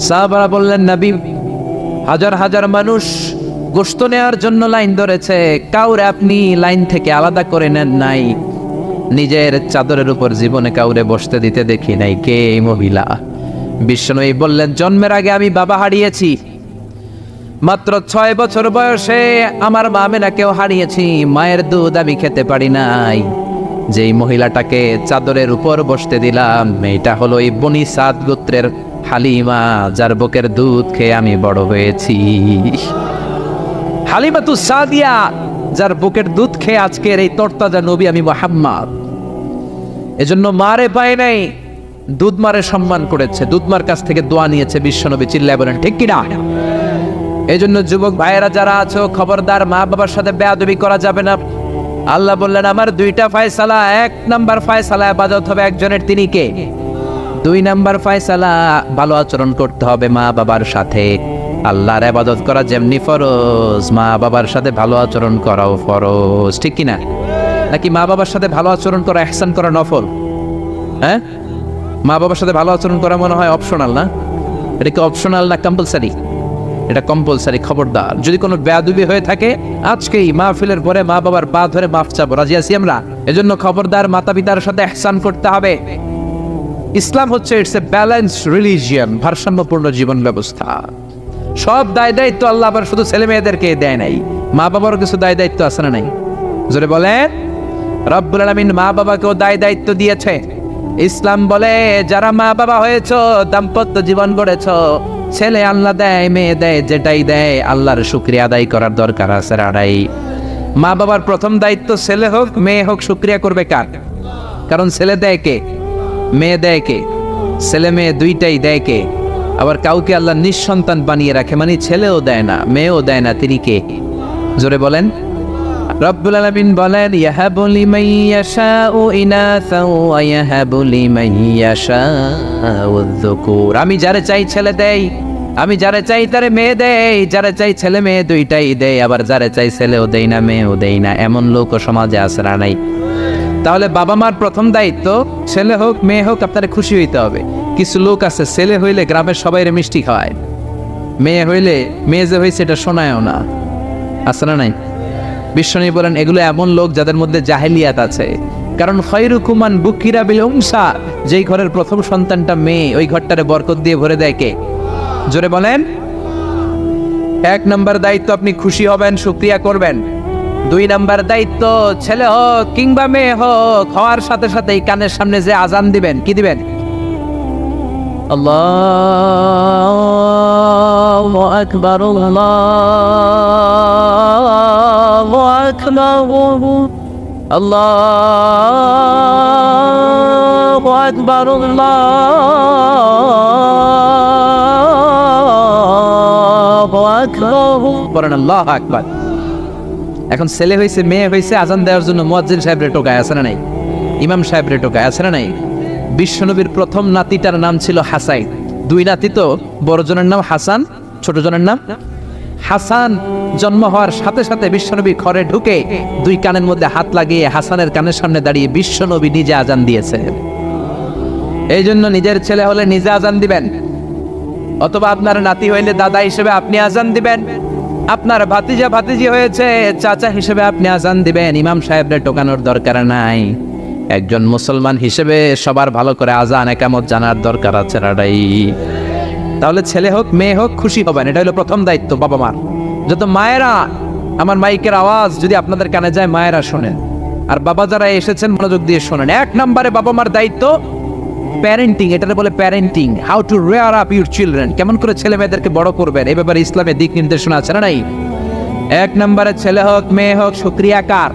[SPEAKER 1] সাহাবারা বললেন, নবী, হাজার হাজার মানুষ গোশত নেওয়ার জন্য লাইন ধরেছে, কাউরে আপনি লাইন থেকে আলাদা করে নেন নাই, নিজের চাদরের উপর জীবনে কাউরে বসতে দিতে দেখি নাই। কে এই মহিলা? বিশ্বনবী বললেন, জন্মের আগে আমি বাবা হারিয়েছি, মাত্র 6 বছর বয়সে আমার মা আমেনাকেও হারিয়েছি, মায়ের দুধ আমি খেতে পারি নাই। যেই মহিলাটাকে চাদরের উপর বসতে দিলাম, এটা হলো এই বনি সাদ গোত্রের হালিমা, যার বুকের দুধ খেয়ে আমি বড় হয়েছি। হালিমাতু সাদিয়া, যার বুকের দুধ খেয়ে আজকের এই তরতাজা নবী আমি মুহাম্মদ। এজন্য মারে পাই নাই, দুধমারে সম্মান করেছে, দুধমার কাছ থেকে দোয়া নিয়েছে বিশ্বনবী। চিল্লায় বলেন ঠিক কিনা? এই জন্য যুবক ভাইয়েরা যারা আছো, খবরদার মা বাবার সাথে বেয়াদবি করা যাবে না। আল্লাহ বললেন আমার দুইটা ফয়সালা, এক নাম্বার ফয়সালা ইবাদত হবে একজনের, তিনি কে? 2 নাম্বার ফয়সালা ভালো আচরণ করতে হবে মা বাবার সাথে। আল্লাহর ইবাদত করা যেমনি ফরজ, মা বাবার সাথে ভালো আচরণ করাও ফরজ, ঠিক কিনা? নাকি মা বাবার সাথে ভালো আচরণ করা, ইহসান করা নফল? হ্যাঁ, মা বাবার সাথে ভালো আচরণ করা মনে হয় অপশনাল না? এটা কি অপশনাল না কম্পালসারি? এটা কম্পালসারি। খবরদার যদি কোনো বেয়াদবি হয়ে থাকে আজকেই মাহফিলের পরে মা বাবার পা ধরে মাফ চাবো, রাজি আছি আমরা? এজন্য খবরদার মাতা পিতার সাথে ইহসান করতে হবে। ইসলাম হচ্ছে ইটস এ ব্যালেন্সড রিলিজিয়ন, ভারসাম্যপূর্ণ জীবন ব্যবস্থা। সব দায় দায়িত্ব আল্লাহ আবার শুধু ছেলে মেয়েদেরকে দেয় নাই, মা বাবারও কিছু দায় দায়িত্ব আছে না নাই? জোরে বলেন। রব্বুল আলামিন মা বাবাকেও দায় দায়িত্ব দিয়েছে। ইসলাম বলে যারা মা বাবা হয়েছো, দাম্পত্য জীবন গড়েছো, ছেলে আল্লাহ দেয়, মেয়ে দেয়, যেটাই দেয় আল্লাহর শুকরিয়া আদায় করার দরকার আছে। আড়াই মা বাবার প্রথম দায়িত্ব, ছেলে হোক মেয়ে হোক, শুকরিয়া করবে কার? কারণ ছেলে দেয় কে, মেয়ে দেয় কে? ছেলে মেয়ে দুইটাই দেয় কে? আবার কাউকে আল্লাহ নিঃসন্তান বানিয়ে রাখে, মানে ছেলেও দেয় না মেয়েও দেয় না, তিনি কে? জোরে বলেন। রব্বুল আলামিন বলেন ইয়াহাবু লিমান ইয়াশাউ ইনাসা ওয়া ইয়াহাবু লিমান ইয়াশাউ যুকুর। আমি যারে চাই ছেলে দেই, আমি যারে চাই তারে মেয়ে দেই, যারে চাই ছেলে মেয়ে দুইটাই দেই, আবার যারে চাই ছেলেও দেই না মেয়েও দেই না। এমন লোক সমাজে আছে না নাই? তাহলে বাবা মার প্রথম দায়িত্ব, ছেলে হোক মেয়ে হোক আপনারা খুশি হইতে হবে। কিছু লোক আছে ছেলে হইলে গ্রামের সবাইরে মিষ্টি খাওয়ায়, মেয়ে হইলে মেয়ে যে হয়েছে এটা শোনায়ও না, আছে না নাই? বিশ্বনবী বলেন এগুলো এমন লোক যাদের মধ্যে জাহেলিয়াত আছে। কারণ খায়রুকুম মান বুকিরা বিল উনসা, যেই ঘরের প্রথম সন্তানটা মেয়ে, ওই ঘরটারে বরকত দিয়ে ভরে দেয় কে? জোরে বলেন। 1 নাম্বার দায়িত্ব আপনি খুশি হবেন, শুকরিয়া করবেন। 2 নাম্বার দায়িত্ব, ছেলে হোক কিংবা মেয়ে হোক, হওয়ার সাথে সাথেই কানের সামনে যে আজান দিবেন, কি দিবেন? আল্লাহু আকবার, আল্লাহু আকবার, আল্লাহু আকবার, আল্লাহু আকবার, বলেন আল্লাহু আকবার। এখন ছেলে হয়েছে মেয়ে হয়েছে, আজান দেওয়ার জন্য মুয়াজ্জিন সাহেবরে টোকায়, আছে না নাই? ইমাম সাহেবরে টোকায়, আছে না নাই? বিশ্বনবীর প্রথম নাতিটার নাম ছিল হাসান। 2 নাতি তো, বড় জনের নাম হাসান, ছোট জনের নাম হাসান। জন্ম হওয়ার সাথে সাথে বিশ্বনবী ঘরে ঢুকে 2 কানের মধ্যে হাত লাগিয়ে হাসানের কানের সামনে দাঁড়িয়ে বিশ্বনবী নিজে আজান দিয়েছে। এই জন্য নিজের ছেলে হলে নিজে আজান দিবেন, অথবা আপনার নাতি হইলে দাদা হিসেবে আপনি আজান দিবেন, আপনার ভাতিজা ভাতিজি হয়েছে চাচা হিসেবে আপনি আজান দিবেন। ইমাম সাহেবরে টোকানোর দরকার নাই। একজন মুসলমান হিসেবে সবার ভালো করে আজান একামত জানার দরকার আছে। রাডাই তাহলে ছেলে হোক মেয়ে হোক খুশি হবেন, এটা হলো প্রথম দায়িত্ব বাবা মার। যত মায়েরা, আমার মাইকের আওয়াজ যদি আপনাদের কানে যায় মায়েরা শোনেন, আর বাবা যারা এসেছেন মনোযোগ দিয়ে শোনেন। 1 নম্বরে বাবা মার দায়িত্ব প্যারেন্টিং, এটাকে বলে parenting, how to rare up your children, কেমন করে ছেলে মেয়েদেরকে বড় করবেন, এই ব্যাপারে ইসলামে দিক নির্দেশনা আছে না নাই? 1 নম্বরে ছেলে হোক মেয়ে হোক শুকরিয়া কার?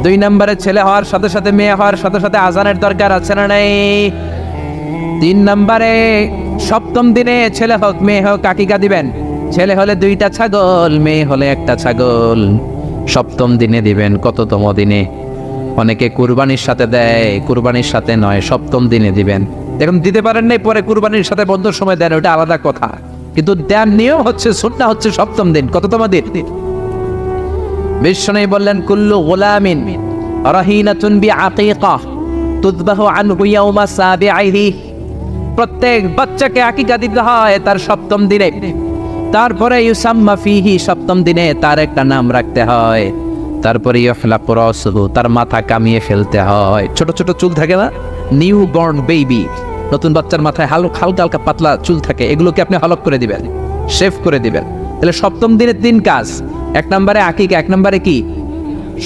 [SPEAKER 1] 2 নম্বরে ছেলে হওয়ার সাথে সাথে মেয়ে হওয়ার সাথে সাথে আজানের দরকার আছে না নাই? 3 নম্বরে সপ্তম দিনে ছেলে হোক মেয়ে হোক আকিকা দিবেন। ছেলে হলে 2টা ছাগল, মেয়ে হলে 1টা ছাগল, সপ্তম দিনে দিবেন। কততম দিনে? অনেকে কুরবানির সাথে দেয়, কুরবানির সাথে নয়, সপ্তম দিনে দিবেন। এখন দিতে পারেন নাই, পরে কুরবানির সাথে বন্ধুর সময় দেন, ওটা আলাদা কথা, কিন্তু দেওয়ার নিয়ম হচ্ছে, সুন্নাহ হচ্ছে সপ্তম দিন। কততম দিন? বিশ্বনবী বললেন কুল্লু গুলামিন রাহিনাতুন বিআকিকা তুযবাহু আনহু ইয়াওমা সাবিআইহি, প্রত্যেক বাচ্চাকে আকিকা দিতে হয় তার সপ্তম দিনে। তারপরে ইউসাম্মা ফিহি, সপ্তম দিনে তার একটা নাম রাখতে হয়। তারপরে ইউহলাকু রাসুহু, তার মাথা কামিয়ে ফেলতে হয়। ছোট ছোট চুল থাকে না, নিউ বর্ন বেবি, নতুন বাচ্চার মাথায় হালকা হালকা পাতলা চুল থাকে, এগুলোকে আপনি হলক করে দিবেন, শেভ করে দিবেন। তাহলে সপ্তম দিনের 3 কাজ। 1 নম্বরে আকিকা, 1 নম্বরে কি?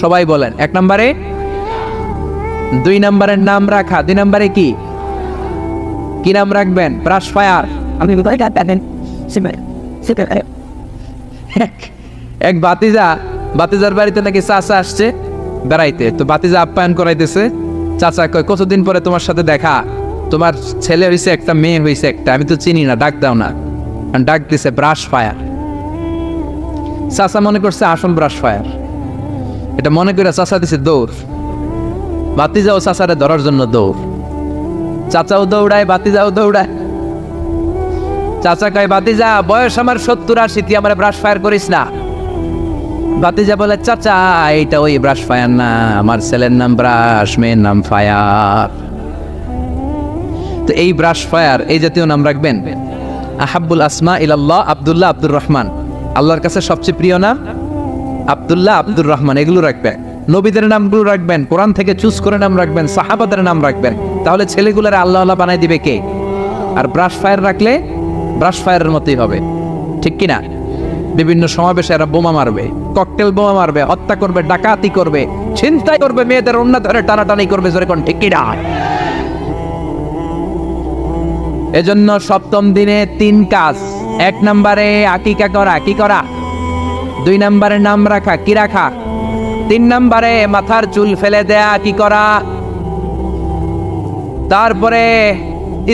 [SPEAKER 1] সবাই বলেন। 1 নম্বরে, 2 নম্বরের নাম রাখা, 2 নম্বরে কি? কি নাম রাখবেন? Brush fire. আমি কোথায় কাটেন? এক বাতিজার বাড়িতে নাকি চাচা আসছে বেড়াইতে, তো বাতিজা আপ্যায়ন করাইতেছে। চাচা কয় কতদিন পরে তোমার সাথে দেখা, তোমার ছেলে হয়েছে একটা, মেয়ে হয়েছে একটা, আমি তো চিনি না, ডাক দাও না। ডাক দিছে ব্রাশ ফায়ার। চাচা মনে করছে আসল ব্রাশ ফায়ার, এটা মনে করে চাচা দিছে দৌড়। ভাতিজাও চাচারে ধরার জন্য দৌড়, চাচাও দৌড়ায়, ভাতিজাও দৌড়ায়। চাচা কয় ভাতিজা বয়স আমার 70-80, তুই আমার ব্রাশ ফায়ার করিস না। ভাতিজা বলে চাচা এইটা ওই ব্রাশ ফায়ার না, আমার ছেলের নাম ব্রাশ, মেয়ের নাম ফায়ার। তো এই ব্রাশ ফায়ার এই জাতীয় নাম রাখবেন। আহাব্বুল আসমা ইলাল্লাহ আব্দুল্লাহ আব্দুর রহমান, আল্লাহর কাছে সবচেয়ে প্রিয় নাম আব্দুল্লাহ আব্দুর রহমান, এগুলো রাখবেন। নবীদের নামগুলো রাখবেন, কোরআন থেকে চুজ করে নাম রাখবেন, সাহাবাদের নাম রাখবেন। তাহলে ছেলেগুলার আল্লাহ আল্লাহ বানাই দিবে কে? আর ব্রাশ ফায়ার রাখলে ব্রাশ ফায়ারের মতোই হবে, ঠিক কিনা? বিভিন্ন সমাবেশে এরা বোমা মারবে, ককটেল বোমা মারবে, হত্যা করবে, ডাকাতি করবে, ছিনতাই করবে, মেয়েদের ওন্না ধরে টানাটানি করবে, জোরে কোন ঠিক কিনা? এজন্য সপ্তম দিনে 3 কাজ। 1 নম্বরে আকিকা করা, কি করা? 2 নম্বরে নাম রাখা, কি রাখা? 3 নম্বরে মাথার চুল ফেলে দেয়া, কি করা? তারপরে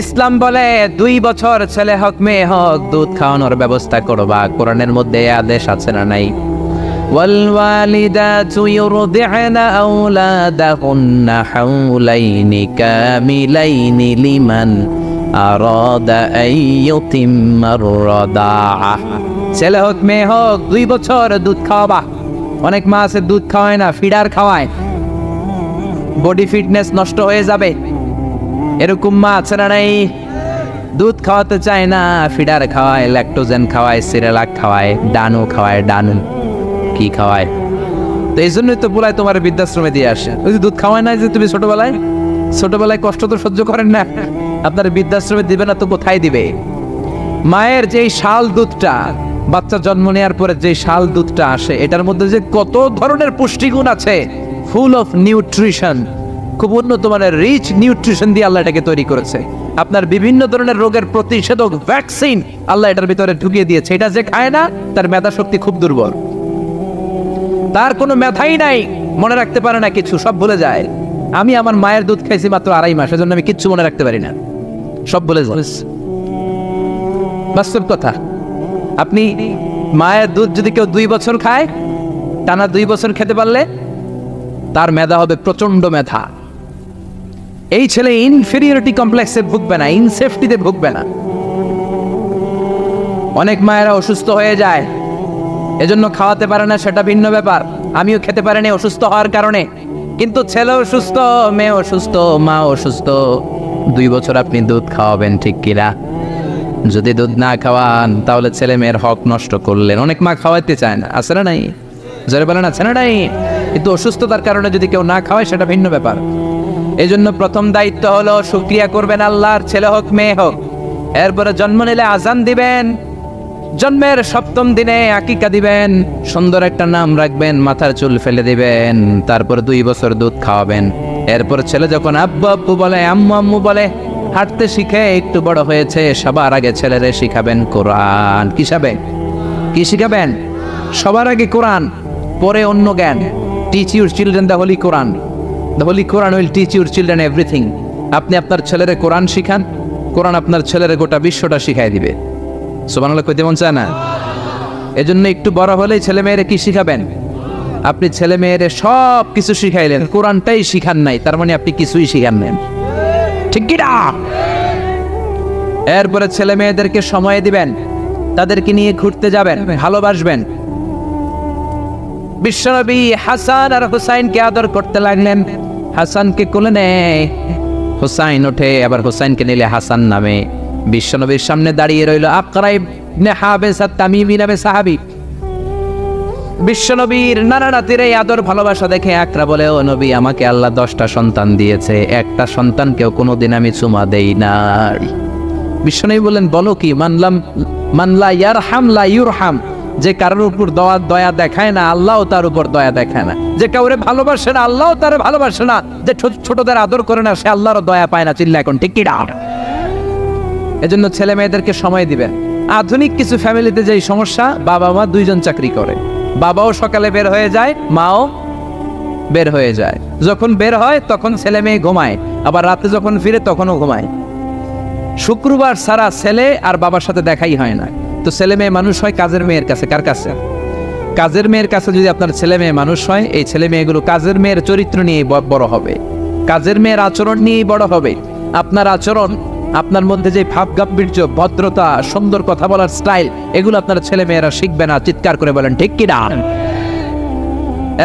[SPEAKER 1] ইসলাম বলে 2 বছর ছেলে হোক মেয়ে হোক দুধ খাওয়ানোর ব্যবস্থা করবা। কোরআনের মধ্যে আদেশ আছে না নাই? والوالدات يرضعن أولادهن حولين كاملين لمن أراد أن يتم الرضاعة। ছেলে হোক মেয়ে হোক 2 বছর দুধ খাওয়াবা। অনেক মা আছে দুধ খাওয়ায় না, ফিডার খাওয়ায়, বডি ফিটনেস নষ্ট হয়ে যাবে, এরকম মা আছে না নাই? দুধ খাওয়াতে চায় না, ফিডার খাওয়ায়, ল্যাকটোজেন খাওয়ায়, সিরেলাক খাওয়ায়, ডানু খাওয়ায়, ডানু কি খাওয়ায়। তো এই জন্যই তো বলায় তোমার বৃদ্ধাশ্রমে দিয়ে আসে। ওই যে দুধ খাওয়ায় না, যে তুমি ছোটবেলায় কষ্ট তো সহ্য করেন না, আপনার বৃদ্ধাশ্রমে দিবে না তো কোথায় দিবে? মায়ের যেই শাল দুধটা, বাচ্চা জন্ম নেওয়ার পরে যে শাল দুধটা আসে, এটার মধ্যে যে কত ধরনের পুষ্টিগুণ আছে, ফুল অফ নিউট্রিশন, খুব উন্নত মানের রিচ নিউট্রিশন দিয়ে আল্লাহ এটাকে তৈরি করেছে। আপনার বিভিন্ন ধরনের রোগের প্রতিষেধক ভ্যাকসিন আল্লাহ এটার ভিতরে ঢুকিয়ে দিয়েছে। এটা যে খায় না তার মেধা শক্তি খুব দুর্বল, তার কোনো মেধাই নাই, মনে রাখতে পারে না কিছু, সব ভুলে যায়। আমি আমার মায়ের দুধ খাইছি মাত্র 2.5 মাস, এজন্য আমি কিচ্ছু মনে রাখতে পারি না, সব ভুলে যায়। বাস্তব কথা। আপনি মায়ের দুধ যদি কেউ 2 বছর খায়, টানা 2 বছর খেতে পারলে তার মেধা হবে প্রচন্ড মেধা। এই ছেলে ইনফেরিয়রিটি কমপ্লেক্সে ভুগবে না, ইনসেফটিতে ভুগবে না। অনেক মায়েরা অসুস্থ হয়ে যায়, এজন্য খাওয়াতে পারে না, সেটা ভিন্ন ব্যাপার। আমিও খেতে পারিনি অসুস্থ হওয়ার কারণে, কিন্তু ছেলে অসুস্থ, মেয়ে অসুস্থ, মা অসুস্থ, 2 বছর আপনি দুধ খাওয়াবেন, ঠিক কিনা? যদি দুধ না খাওয়ান তাহলে ছেলে মেয়ের হক নষ্ট করলেন। অনেক মা খাওয়াইতে চায় না, আছে না নাই? যারা বলেন আছে না নাই? কিন্তু অসুস্থতার কারণে যদি কেউ না খাওয়ায় সেটা ভিন্ন ব্যাপার। এই জন্য প্রথম দায়িত্ব হলো শুকরিয়া করবেন আল্লাহর, ছেলে হোক মেয়ে হোক। এরপরে জন্ম নিলে আজান দিবেন, জন্মের 7ম দিনে আকিকা দিবেন, সুন্দর একটা নাম রাখবেন, মাথার চুল ফেলে দিবেন, তারপর 2 বছর দুধ খাওয়াবেন। এরপর ছেলে যখন আব্বু আব্বু বলে, আম্মু আম্মু বলে, হাঁটতে শিখে একটু বড় হয়েছে, সবার আগে ছেলেরে শিখাবেন কোরআন। কি শিখাবেন? সবার আগে কোরআন, পরে অন্য জ্ঞান। Teach your children the Holi Quran, the Holi Quran will teach your children everything. আপনি আপনার ছেলেরে কোরআন শিখান, কোরআন আপনার ছেলেরে গোটা বিশ্বটা শিখাই দিবে। সুবহানাল্লাহ কইতে মন চায় না? এজন্য একটু বড় হলেই ছেলে মেয়েরে কি শিখাবেন? আপনি ছেলে মেয়েরে সব কিছু শিখাইলেন, কোরআনটাই শিখান নাই, তার মানে আপনি কিছুই শিখান নেন, ঠিক কি না? এরপরে ছেলে মেয়েদেরকে সময় দিবেন, তাদেরকে নিয়ে ঘুরতে যাবেন, ভালোবাসবেন। বিশ্বনবী হাসান আর হুসাইনকে আদর করতে লাগলেন। হাসানকে কোলে নেয়, হুসাইন ওঠে, আবার হুসাইনকে নিলে হাসান নামে। বিশ্বনবীর সামনে দাঁড়িয়ে রইল আকরা ইবনে হাবিস আত-তামিমি নামে সাহাবী। বিশ্বনবীর নানা নাতির এই আদর ভালোবাসা দেখে আকরা বলে, ও নবী, আমাকে আল্লাহ 10টা সন্তান দিয়েছে, একটা সন্তানকেও কোনোদিন আমি চুমা দেই নাই। বিশ্বনবী বলেন, বলো কি? মানলা ইয়ারহাম লা ইউরহাম। যে কারোর উপর দয়া দেখায় না, আল্লাহও তার উপর দয়া দেখায় না। যে কাউরে ভালোবাসে না, আল্লাহও তার ভালোবাসে না। যে ছোটদের আদর করে না, সে আল্লাহরও দয়া পায় না। চিল্লা এখন ঠিক কি না? এজন্য ছেলে মেয়েদেরকে সময় দিবেন। আধুনিক কিছু ফ্যামিলিতে যেই সমস্যা, বাবা মা 2 জন চাকরি করে, বাবাও সকালে বের হয়ে যায়, মাও বের হয়ে যায়। যখন বের হয় তখন ছেলে মেয়ে ঘুমায়, আবার রাতে যখন ফিরে তখনও ঘুমায়। শুক্রবার ছাড়া ছেলে আর বাবার সাথে দেখাই হয় না। তো ছেলে মেয়ে মানুষ হয় কাজের মেয়ের কাছে। কার কাছে? কাজের মেয়ের কাছে। যদি আপনার ছেলে মেয়ে মানুষ হয়, এই ছেলে মেয়েগুলো কাজের মেয়ের চরিত্র নিয়ে বড় হবে, কাজের মেয়ের আচরণ নিয়েই বড় হবে। আপনার আচরণ, আপনার মধ্যে যে ভাব গাম্ভীর্য, ভদ্রতা, সুন্দর কথা বলার স্টাইল, এগুলো আপনার ছেলে মেয়েরা শিখবে না। চিৎকার করে বলেন ঠিক কি না?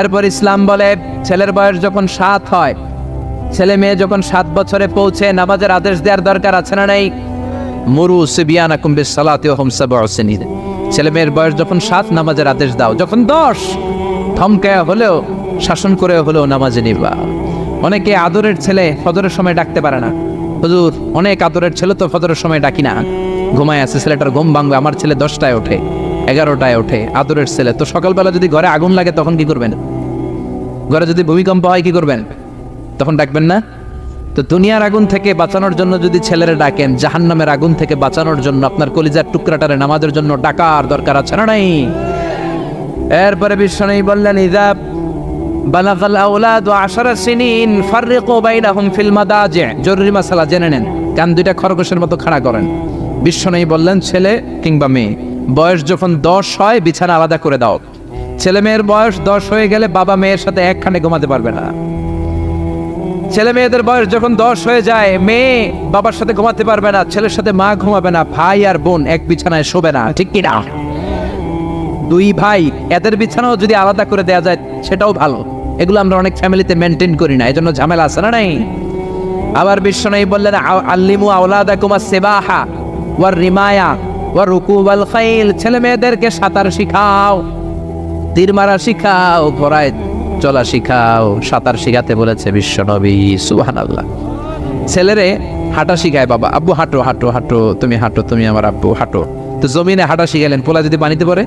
[SPEAKER 1] এরপর ইসলাম বলে ছেলের বয়স যখন 7 হয়, ছেলে মেয়ে যখন 7 বছরে পৌঁছে, নামাজের আদেশ দেওয়ার দরকার আছে না নাই? মুরু সিবিয়ানাকুম বিসসালাতি ওয়া হুম সাবউ সিনিন। ছেলে মেয়ের বয়স যখন 7, নামাজের আদেশ দাও। যখন 10, ধমকায়া হলেও, শাসন করে হলেও নামাজে নিবা। অনেকে আদরের ছেলে ফজরের সময় ডাকতে পারে না। হুজুর, অনেক আদরের ছেলে তো ফজরের সময় ডাকি না, ঘুমায় আছে, ছেলেটার ঘুম ভাঙবে। আমার ছেলে 10টায় ওঠে, 11টায় ওঠে, আদরের ছেলে। তো সকালবেলা যদি ঘরে আগুন লাগে তখন কি করবেন? ঘরে যদি ভূমিকম্প হয় কি করবেন? তখন ডাকবেন না? তো দুনিয়ার আগুন থেকে বাঁচানোর জন্য যদি ছেলেরা ডাকেন, জাহান্নামের আগুন থেকে বাঁচানোর জন্য আপনার কলিজার টুকরাটারে নামাজের জন্য ডাকার দরকার আছে না নাই? এরপরে বিশ্বনবী বললেন, ইযা বালাগাল আওলাদু 10 সিনিন ফাররিকু বাইনাহুম ফিল মাদাজি'। জরুরি মাসালা জেনে নেন, কান দুইটা খরগোশের মতো খাড়া করেন। বিশ্বনবী বললেন, ছেলে কিংবা মেয়ে বয়স যখন 10 হয়, বিছানা আলাদা করে দাও। ছেলে মেয়ের বয়স 10 হয়ে গেলে বাবা মেয়ের সাথে একখানে ঘুমাতে পারবে না। ছেলে মেয়েদের বয়স যখন 10 হয়ে যায়, মেয়ে বাবার সাথে ঘুমাতে পারবে না, ছেলের সাথে মা ঘুমাবে না, ভাই আর বোন এক বিছানায় শোবে না। ঠিক কি না? 2 ভাই, এদের বিছানাও যদি আলাদা করে দেয়া যায় সেটাও ভালো। এগুলো আমরা অনেক ফ্যামিলিতে মেনটেন করি না, এজন্য ঝামেলা আছে না নাই? আবার বিশ্বনবী বললেন, আল্লিমু আওলাদাকুম আস-সিবাহা ওয়ার রিমায়া ওয়া রুকুবাল খাইল। ছেলে মেয়েদেরকে সাঁতার শিখাও, তীর মারা শিখাও, ঘোড়ায় চলা শিখাও। সাঁতার শিখাতে বলেছে বিশ্বনবী, সুবহানাল্লাহ। ছেলেরে হাঁটা শিখায় বাবা, আব্বু হাঁটো হাঁটো হাঁটো, তুমি হাঁটো, তুমি আমার আব্বু হাঁটো। তো জমিনে হাঁটা শিখাইলেন, পোলা যদি পানিতে পড়ে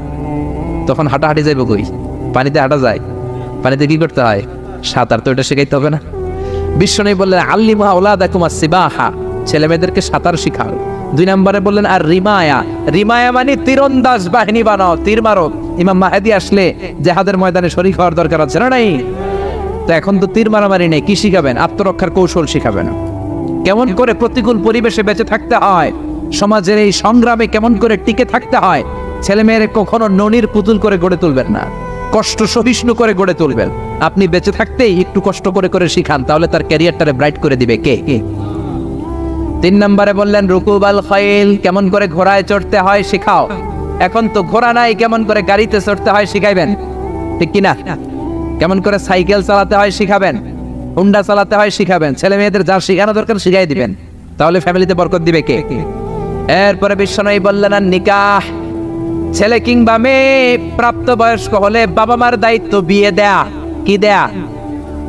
[SPEAKER 1] তখন হাঁটাহাঁটি যাইব কই? পানিতে হাঁটা যায়? পানিতে কি করতে হয়? সাঁতার। তো এটা শেখাইতে হবে না? বিশ্বনবী বললেন, আল্লিমু আওলাদাকুম আস-সিবাহা, ছেলে মেয়েদেরকে সাঁতার শিখাও। 2 নম্বরে বললেন, আর রিমায়া। রিমায়া মানে তীরন্দাজ বাহিনী বানাও, তীর মারো। ইমাম মাহদি আসলে জিহাদের ময়দানে শরীক হওয়ার দরকার আছে না নাই? তো এখন তো তীর মারামারি নেই, কি শিখাবেন? আত্মরক্ষার কৌশল শিখাবেন। কেমন করে প্রতিকূল পরিবেশে বেঁচে থাকতে হয়, সমাজের এই সংগ্রামে কেমন করে টিকে থাকতে হয়। ছেলে মেয়েরে কখনো ননির পুতুল করে গড়ে তুলবেন না, কষ্ট সহিষ্ণু করে গড়ে তুলবেন। আপনি বেঁচে থাকতেই একটু কষ্ট করে করে শিখান, তাহলে তার ক্যারিয়ারটারে ব্রাইট করে দিবে কে? 3 নম্বরে বললেন, রুকুবাল খাইল, কেমন করে ঘোড়ায় চড়তে হয় শিখাও। এখন তো ঘোড়া নাই, কেমন করে গাড়িতে চড়তে হয় শিখাইবেন। ঠিক কিনা? কেমন করে সাইকেল চালাতে হয় শিখাবেন, হুন্ডা চালাতে হয় শিখাবেন। ছেলে মেয়েদের যা শিখানো দরকার শিখাই দিবেন, তাহলে ফ্যামিলিতে বরকত দিবে কে? এরপরে বিশ্বনবী বললেন, আর নিকাহ। ছেলে কিংবা মেয়ে প্রাপ্তবয়স্ক হলে বাবা মার দায়িত্ব বিয়ে দেয়া। কি দেয়া?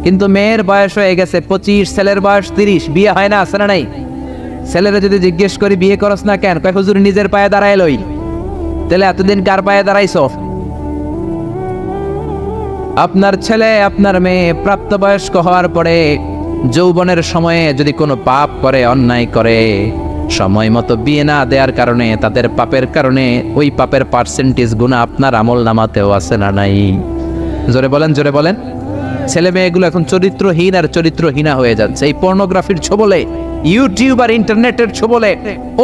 [SPEAKER 1] কিন্তু মেয়ের বয়স হয়ে গেছে 25, ছেলের বয়স 30, বিয়ে হয় না, আছে না নাই? ছেলেরা যদি জিজ্ঞেস করি বিয়ে করস না কেন, কয় হুজুর নিজের পায়ে দাঁড়ায় লই। তাহলে এতদিন কার পায়ে দাঁড়াইছো? আপনার ছেলে আপনার মেয়ে প্রাপ্তবয়স্ক হওয়ার পরে যৌবনের সময়ে যদি কোনো পাপ করে, অন্যায় করে, সময় মতো বিয়ে না দেওয়ার কারণে, তাদের পাপের কারণে ওই পাপের পার্সেন্টেজ গুণা আপনার আমল নামাতেও আছে না নাই? জোরে বলেন, জোরে বলেন। ছেলে মেয়েগুলো এখন চরিত্রহীন আর চরিত্রহীনা হয়ে যাচ্ছে এই পর্নোগ্রাফির ছোবলে, ইউটিউব আর ইন্টারনেটের ছোবলে।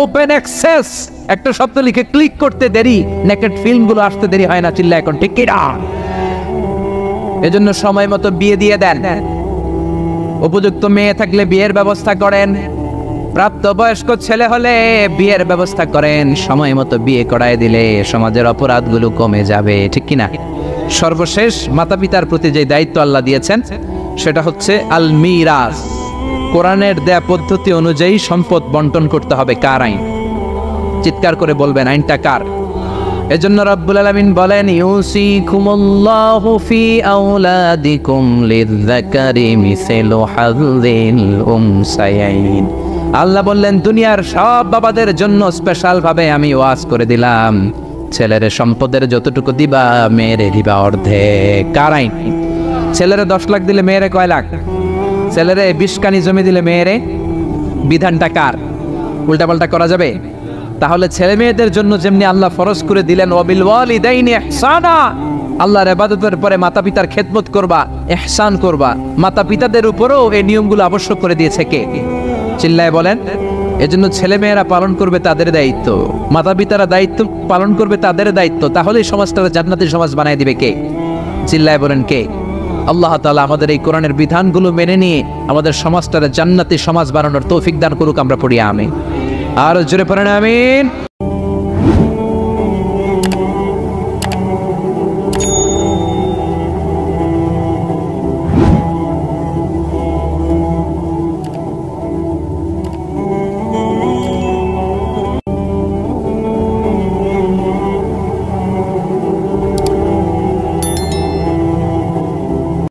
[SPEAKER 1] ওপেন অ্যাক্সেস, একটা শব্দ লিখে ক্লিক করতে দেরি, নেকেড ফিল্মগুলো আসতে দেরি হয় না। চিল্লা এখন ঠিক কি না? এজন্য সময় মতো বিয়ে দিয়ে দেন। উপযুক্ত মেয়ে থাকলে বিয়ের ব্যবস্থা করেন, প্রাপ্তবয়স্ক ছেলে হলে বিয়ের ব্যবস্থা করেন। সময় মতো বিয়ে করায় দিলে সমাজের অপরাধগুলো কমে যাবে। ঠিক কিনা? সর্বশেষ মাতা পিতার প্রতি যে দায়িত্ব আল্লাহ দিয়েছেন সেটা হচ্ছে আল মিরাস। কোরআনের দেয়া পদ্ধতি অনুযায়ী সম্পদ বন্টন করতে হবে। কার আইন? চিৎকার করে বলবেন, আইনটা কার? এজন্য রব্বুল আলামিন বলেন, ইউসিকুমুল্লাহু ফি আওলাদিকুম লিযযাকারি মিসলু হাযযিল উনসায়াইন। আল্লাহ বললেন, দুনিয়ার সব বাবাদের জন্য স্পেশাল ভাবে আমি ওয়াজ করে দিলাম, ছেলের সম্পদের যতটুকু দিবা মেয়েরে দিবা অর্ধেক। কার আইন? ছেলেরে 10 লাখ দিলে মেয়েরে কয় লাখ? ছেলেরে 20 কানি জমি দিলে মেয়েরে? বিধানটা কার? উল্টাপাল্টা করা যাবে? তাহলে ছেলে মেয়েদের জন্য যেমনি আল্লাহ ফরজ করে দিলেন, ওয়াবিল ওয়ালিদাইনি ইহসানা, আল্লাহর ইবাদতের পরে মাতা পিতার খেদমত করবা, ইহসান করবা, মাতা পিতাদের উপরেও এই নিয়মগুলো আবশ্যক করে দিয়েছে কে? চিল্লায় বলেন। এজন্য ছেলেমেয়েরা পালন করবে তাদের দায়িত্ব, মাতা পিতারা দায়িত্ব পালন করবে তাদের দায়িত্ব। তাহলে সমাজটাকে জান্নাতের সমাজ বানায় দিবে কে? চিল্লায় বলেন কে? আল্লাহ তাআলা আমাদের এই কোরআনের বিধানগুলো মেনে নিয়ে আমাদের সমাজটাকে জান্নাতি সমাজ বানানোর তৌফিক দান করুক। আমরা পড়ি আমিন। আর জোরে পড়েন আমিন।